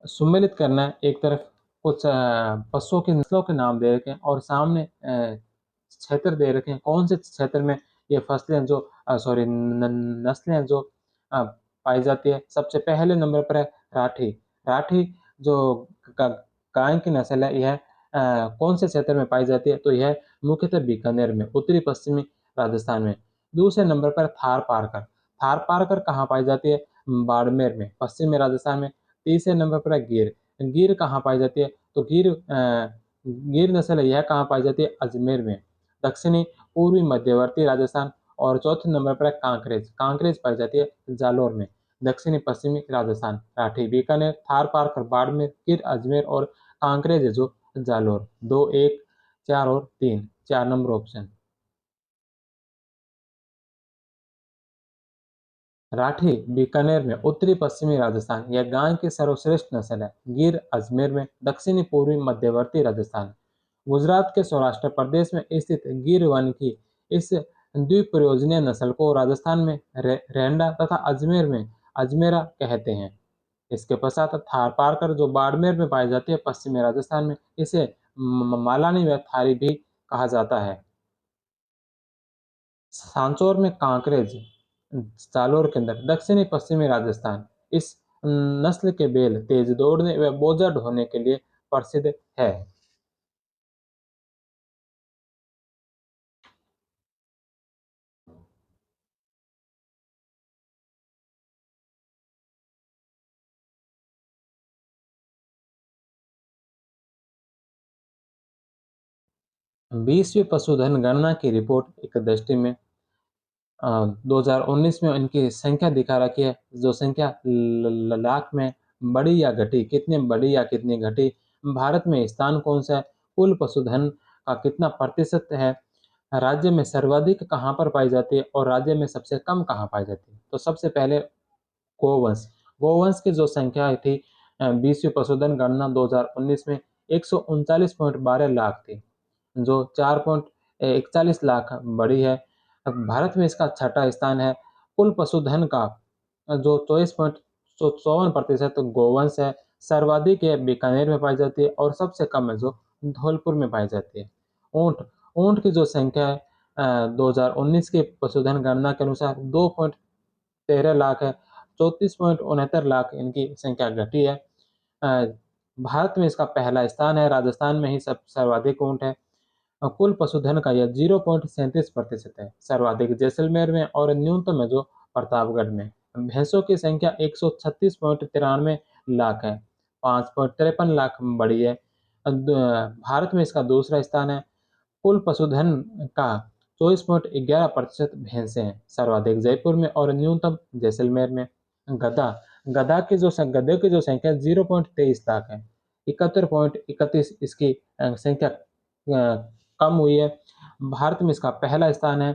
सम्मिलित करना है। एक तरफ कुछ पशुओं की नस्लों के नाम दे रखे हैं और सामने क्षेत्र दे रखे हैं, कौन से क्षेत्र में ये फसलें जो सॉरी नस्लें हैं जो अ, पाई जाती है। सबसे पहले नंबर पर है राठी। राठी जो गाय की नस्ल है, यह कौन से क्षेत्र में पाई जाती है? तो यह मुख्यतः बीकानेर में, उत्तरी पश्चिमी राजस्थान में। दूसरे नंबर पर थार पारकर। थार पारकर कहाँ पाई जाती है? बाड़मेर में, पश्चिमी राजस्थान में। तीसरे नंबर पर है गिर। गिर कहाँ पाई जाती है? तो गिर नस्ल है, यह कहाँ पाई जाती है? अजमेर में, दक्षिणी पूर्वी मध्यवर्ती राजस्थान। और चौथे नंबर पर है कांकरेज। कांकरेज पाई जाती है जालोर में, दक्षिणी पश्चिमी राजस्थान। राठी बीकानेर, थार पारकर बाड़मेर, गिर अजमेर और कांकरेज है जो जालोर। 2, 1, 4 और 3, 4 नंबर ऑप्शन। राठी बीकानेर में, उत्तरी पश्चिमी राजस्थान। यह गाय की सर्वश्रेष्ठ नस्ल है। गिर अजमेर में, दक्षिणी पूर्वी मध्यवर्ती राजस्थान। गुजरात के सौराष्ट्र प्रदेश में स्थित गिर वन की इस द्विप्रयोजनीय नस्ल को राजस्थान में रेंडा तथा अजमेर में अजमेरा कहते हैं। इसके पश्चात थार पारकर जो बाड़मेर में पाई जाती है, पश्चिमी राजस्थान में, इसे मालानी व थारी भी कहा जाता है। सांचौर में कांकरेज, जालोर के अंदर, दक्षिणी पश्चिमी राजस्थान। इस नस्ल के बैल तेज दौड़ने व बोझा ढोने के लिए प्रसिद्ध है। 20वीं पशुधन गणना की रिपोर्ट एक दृष्टि में 2019 में इनकी संख्या दिखा रखी है। जो संख्या लाख में बढ़ी या घटी, कितनी बढ़ी या कितनी घटी? भारत में स्थान कौन सा है? कुल पशुधन का कितना प्रतिशत है? राज्य में सर्वाधिक कहाँ पर पाई जाती है और राज्य में सबसे कम कहाँ पाई जाती है? तो सबसे पहले गोवंश। गोवंश की जो संख्या थी 20वीं पशुधन गणना 2019 में 139.12 लाख थी, जो 4.41 लाख बढ़ी है। अब भारत में इसका छठा स्थान है। कुल पशुधन का जो 24.54% गोवंश है। सर्वाधिक है बीकानेर में पाई जाती है और सबसे कम है जो धौलपुर में पाई जाती है। ऊँट, ऊँट की जो संख्या है 2019 के पशुधन गणना के अनुसार 2.13 लाख है। 34.69 लाख इनकी संख्या घटी है। अ, भारत में इसका पहला स्थान है। राजस्थान में ही सब सर्वाधिक ऊँट है। कुल पशुधन का यह 0.37% है। सर्वाधिक जैसलमेर में और न्यूनतम है जो प्रतापगढ़ में। भैंसों की संख्या 136.93 लाख है, 5.53 लाख बढ़ी है। भारत में इसका दूसरा स्थान है। कुल पशुधन का 24.11% भैंसे हैं। सर्वाधिक जयपुर में और न्यूनतम जैसलमेर में। गधा, गधे की जो संख्या 0.23 लाख है, 71.31 इसकी संख्या कम हुई है। भारत में इसका पहला स्थान है।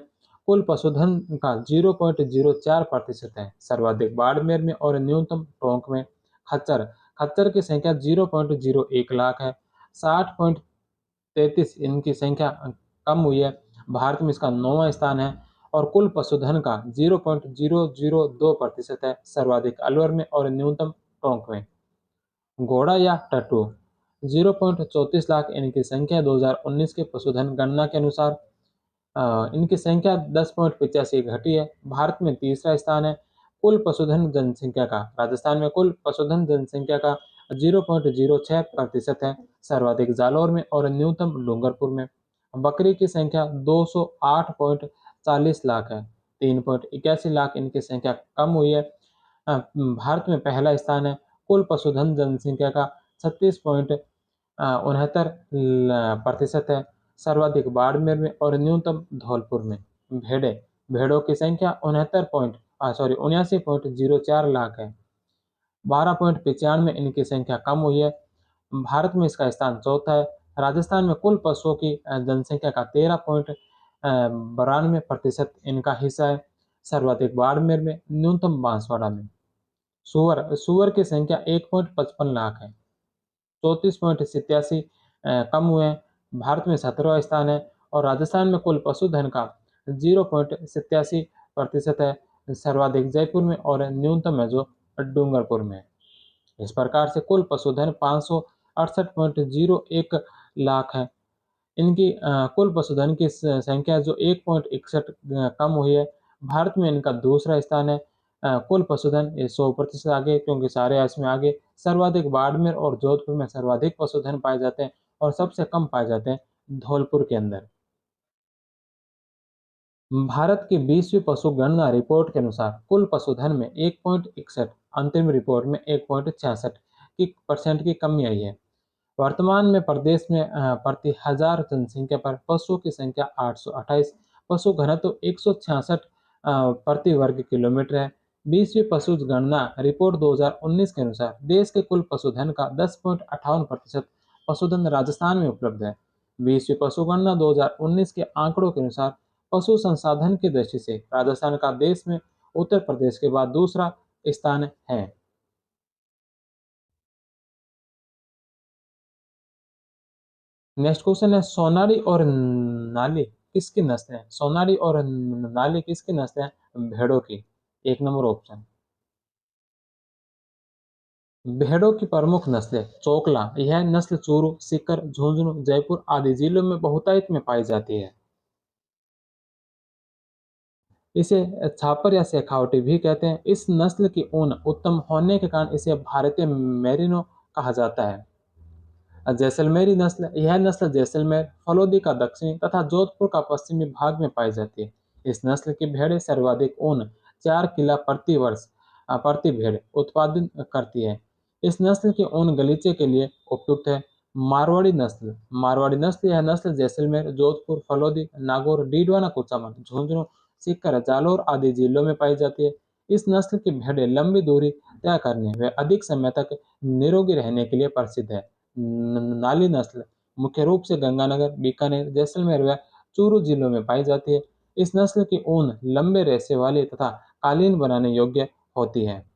कुल पशुधन का 0.04% है। सर्वाधिक बाड़मेर में और न्यूनतम टोंक में। खच्चर, खच्चर की संख्या 0.01 लाख है। 60.33 इनकी संख्या कम हुई है। भारत में इसका 9वां स्थान है और कुल पशुधन का 0.002% है, सर्वाधिक अलवर में और न्यूनतम टोंक में। घोड़ा या टट्टू 0.34 लाख इनकी संख्या 2019 के पशुधन गणना के अनुसार। इनकी संख्या 10.85 घटी है। भारत में तीसरा स्थान है। कुल पशुधन जनसंख्या का राजस्थान में कुल पशुधन जनसंख्या का 0.06% है, सर्वाधिक जालौर में और न्यूनतम डूंगरपुर में। बकरी की संख्या 208.40 लाख है। 3.81 लाख इनकी संख्या कम हुई है। भारत में पहला स्थान है। कुल पशुधन जनसंख्या का 36.69% है, सर्वाधिक बाड़मेर में और न्यूनतम धौलपुर में। भेड़ों की संख्या 79.04 लाख है। 12.95 इनकी संख्या कम हुई है। भारत में इसका स्थान चौथा है। राजस्थान में कुल पशुओं की जनसंख्या का 13.92% इनका हिस्सा है, सर्वाधिक बाड़मेर में, न्यूनतम बांसवाड़ा में। सुअर सुअर की संख्या 1.55 लाख है। 34.87 कम हुए हैं। भारत में 17वां स्थान है और राजस्थान में कुल पशुधन का 0.87% है, सर्वाधिक जयपुर में और न्यूनतम है जो डूंगरपुर में। इस प्रकार से कुल पशुधन 568.01 लाख है। इनकी कुल पशुधन की संख्या जो 1.61 कम हुई है। भारत में इनका दूसरा स्थान है। कुल पशुधन ये 100% आगे, क्योंकि सारे इसमें आगे। सर्वाधिक बाड़मेर और जोधपुर में सर्वाधिक पशुधन पाए जाते हैं और सबसे कम पाए जाते हैं धौलपुर के अंदर। भारत की 20वीं पशु गणना रिपोर्ट के अनुसार कुल पशुधन में 1.61, अंतिम रिपोर्ट में 1.66 की परसेंट की कमी आई है। वर्तमान में प्रदेश में प्रति हजार जनसंख्या पर पशुओं की संख्या 828, पशु घनत्व 166 प्रति वर्ग किलोमीटर है। 20वीं पशु गणना रिपोर्ट 2019 के अनुसार देश के कुल पशुधन का 10.58% पशुधन राजस्थान में उपलब्ध है। 20वीं पशु गणना 2019 के आंकड़ों के अनुसार पशु संसाधन की दृष्टि से राजस्थान का देश में उत्तर प्रदेश के बाद दूसरा स्थान है। नेक्स्ट क्वेश्चन है, सोनारी और नाली किसकी नस्ल है? सोनारी और नाली किसकी नस्ल है? भेड़ों की। 1 नंबर ऑप्शन। भेड़ों की प्रमुख नस्लें चोकला, यह नस्ल चूरू, सीकर, झुंझुनू, जयपुर आदि जिलों में बहुतायत में पाई जाती है। इसे छापर या शेखावटी भी कहते हैं। इस नस्ल की ऊन उत्तम होने के कारण इसे भारतीय मेरिनो कहा जाता है। जैसलमेरी नस्ल, यह नस्ल जैसलमेर, फलोदी का दक्षिणी तथा जोधपुर का पश्चिमी भाग में पाई जाती है। इस नस्ल की भेड़ें सर्वाधिक ऊन 4 किला प्रति वर्ष प्रति भेड़ उत्पादन करती है। इस नस्ल की ऊन गलीचे के लिए उपयुक्त है। मारवाड़ी नस्ल यह नस्ल जैसलमेर, जोधपुर, फलोदी, नागौर, डीडवाना, कुचामन, झुंझुनू, सीकर, जालौर आदि जिलों में पाई जाती है। इस नस्ल की भेड़ें लंबी दूरी तय करने व अधिक समय तक निरोगी रहने के लिए प्रसिद्ध है। नाली नस्ल मुख्य रूप से गंगानगर, बीकानेर, जैसलमेर व चूरू जिलों में पाई जाती है। इस नस्ल की ऊन लंबे रेशे वाली तथा कालीन बनाने योग्य होती है।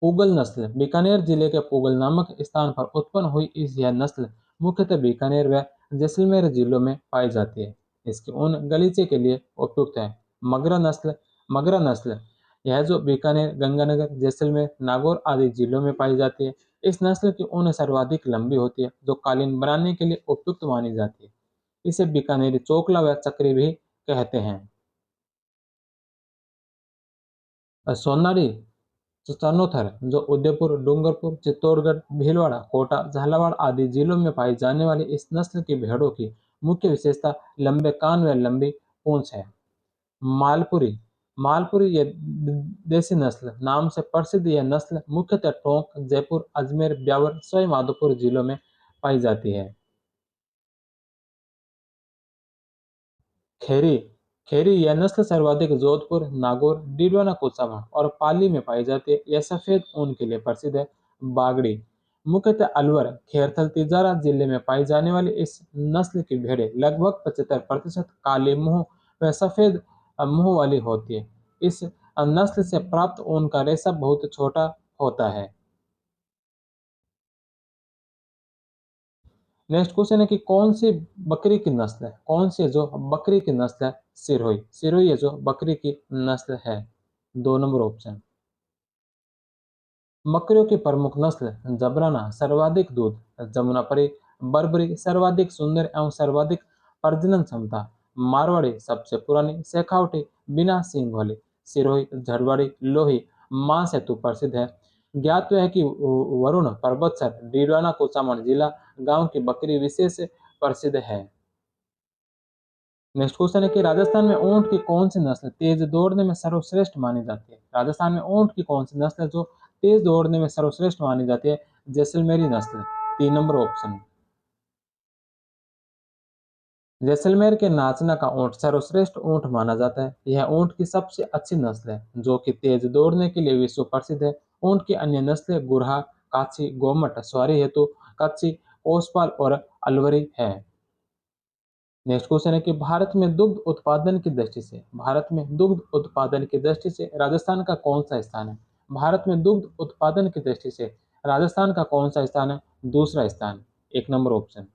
पूगल नस्ल बीकानेर जिले के पूगल नामक स्थान पर उत्पन्न हुई यह नस्ल मुख्यतः बीकानेर व जैसलमेर जिलों में पाई जाती है। इसकी ऊन गलीचे के लिए उपयुक्त है। मगरा नस्ल यह जो बीकानेर, गंगानगर, जैसलमेर, नागौर आदि जिलों में पाई जाती है। इस नस्ल की ऊन सर्वाधिक लंबी होती है, जो कालीन बनाने के लिए उपयुक्त मानी जाती है। इसे बीकानेरी चोकला व चक्री भी कहते हैं। सोनारी चनोथर जो उदयपुर, डूंगरपुर, चित्तौड़गढ़, भीलवाड़ा, कोटा, झालावाड़ आदि जिलों में पाई जाने वाली इस नस्ल की भेड़ों की मुख्य विशेषता लंबे कान व लंबी पूंछ है। मालपुरी मालपुरी ये देसी नस्ल नाम से प्रसिद्ध यह नस्ल मुख्यतः टोंक, जयपुर, अजमेर, ब्यावर, सवाई माधोपुर जिलों में पाई जाती है। खेरी खेरी यह नस्ल सर्वाधिक जोधपुर, नागौर, डीडवाना, कुचामा और पाली में पाई जाती है। यह सफेद ऊन के लिए प्रसिद्ध है। बागड़ी मुख्यतः अलवर, खेरथल, तिजारा जिले में पाई जाने वाली इस नस्ल की भेड़ें लगभग 75% काले मुंह व सफेद मुंह वाली होती है। इस नस्ल से प्राप्त ऊन का रेशा बहुत छोटा होता है। नेक्स्ट क्वेश्चन है कि कौन सी बकरी की नस्ल है, कौन सी जो बकरी की नस्ल है सिरोही, सिरोही है जो बकरी की नस्ल है। 2 नंबर ऑप्शन। बकरियों की प्रमुख नस्ल जबराना सर्वाधिक दूध, जमुनापरी, बर्बरी सर्वाधिक सुंदर एवं सर्वाधिक प्रजनन क्षमता, मारवाड़ी सबसे पुरानी, शेखावटी बिना सींग वाली, सिरोही झरवाड़ी लोही मांस हेतु प्रसिद्ध है। ज्ञात है कि वरुण पर्वतसर डीडवाना कुचामन जिला गांव की बकरी विशेष प्रसिद्ध है। नेक्स्ट क्वेश्चन है कि राजस्थान में ऊंट की कौन सी नस्ल तेज दौड़ने में सर्वश्रेष्ठ मानी जाती है। राजस्थान में ऊंट की कौन सी नस्ल है जो तेज दौड़ने में सर्वश्रेष्ठ मानी जाती है। जैसलमेरी नस्ल। 3 नंबर ऑप्शन। जैसलमेर के नाचना का ऊंट सर्वश्रेष्ठ ऊंट माना जाता है। यह ऊंट की सबसे अच्छी नस्ल है जो कि तेज दौड़ने के लिए विश्व प्रसिद्ध है। ऊंट की अन्य नस्लें गुरहा, काची, गोमट सवारी हेतु कच्ची, ओसपाल और अलवरी है। नेक्स्ट क्वेश्चन है कि भारत में दुग्ध उत्पादन की दृष्टि से राजस्थान का कौन सा स्थान है। भारत में दुग्ध उत्पादन की दृष्टि से राजस्थान का कौन सा स्थान है। दूसरा स्थान। 1 नंबर ऑप्शन।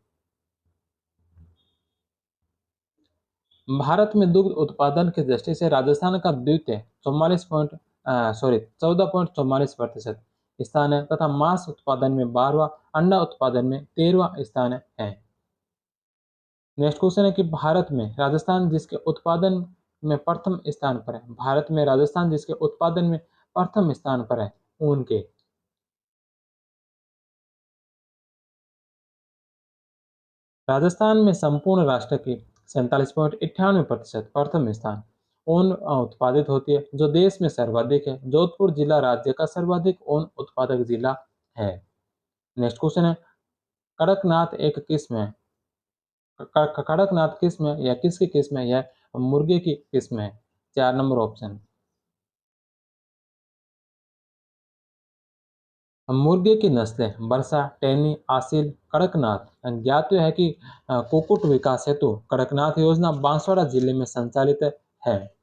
भारत में दुग्ध उत्पादन की दृष्टि से राजस्थान का द्वितीय 14.44% स्थान है तथा मांस उत्पादन में 12वां, अंडा उत्पादन में 13वां स्थान है। नेक्स्ट क्वेश्चन है कि भारत में राजस्थान जिसके उत्पादन में प्रथम स्थान पर है। भारत में राजस्थान जिसके उत्पादन में प्रथम स्थान पर है। ऊन के। राजस्थान में संपूर्ण राष्ट्र की 47.98% प्रथम स्थान ऊन उत्पादित होती है जो देश में सर्वाधिक है। जोधपुर जिला राज्य का सर्वाधिक ऊन उत्पादक जिला है। नेक्स्ट क्वेश्चन है कड़कनाथ एक किस्म है। कड़कनाथ किस्म है या किसकी किस्म है। यह मुर्गे की किस्म है। 4 नंबर ऑप्शन। मुर्गे की नस्लें बरसा, टैनी, आसिल, कड़कनाथ। ज्ञात है कि कुक्कुट विकास हेतु कड़कनाथ योजना बांसवाड़ा जिले में संचालित है।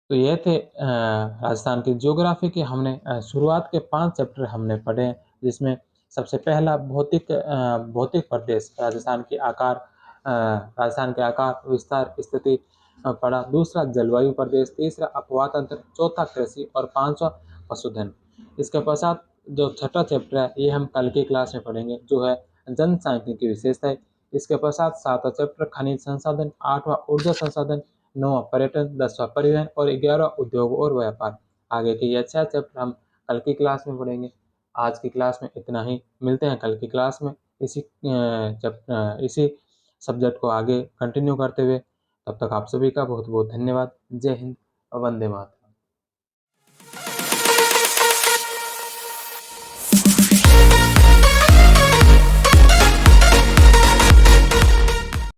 तो ये थे राजस्थान की ज्योग्राफी के हमने शुरुआत के 5 चैप्टर हमने पढ़े हैं, जिसमें सबसे पहला भौतिक प्रदेश राजस्थान की आकार, राजस्थान के आकार विस्तार स्थिति पढ़ा। दूसरा जलवायु प्रदेश, तीसरा अपवाह तंत्र, चौथा कृषि और पांचवा पशुधन। इसके पश्चात जो छठा चैप्टर है ये हम कल की क्लास में पढ़ेंगे, जो है जनसांख्यिकी विशेषताएं। इसके पश्चात सातवां चैप्टर खनिज संसाधन, आठवां ऊर्जा संसाधन, 9वां पर्यटन, 10वां परिवहन और 11वां उद्योग और व्यापार। आगे के ये 6 चैप्टर हम कल की क्लास में पढ़ेंगे। आज की क्लास में इतना ही। मिलते हैं कल की क्लास में इसी सब्जेक्ट को आगे कंटिन्यू करते हुए। तब तक आप सभी का बहुत बहुत धन्यवाद। जय हिंद। वंदे मातरम।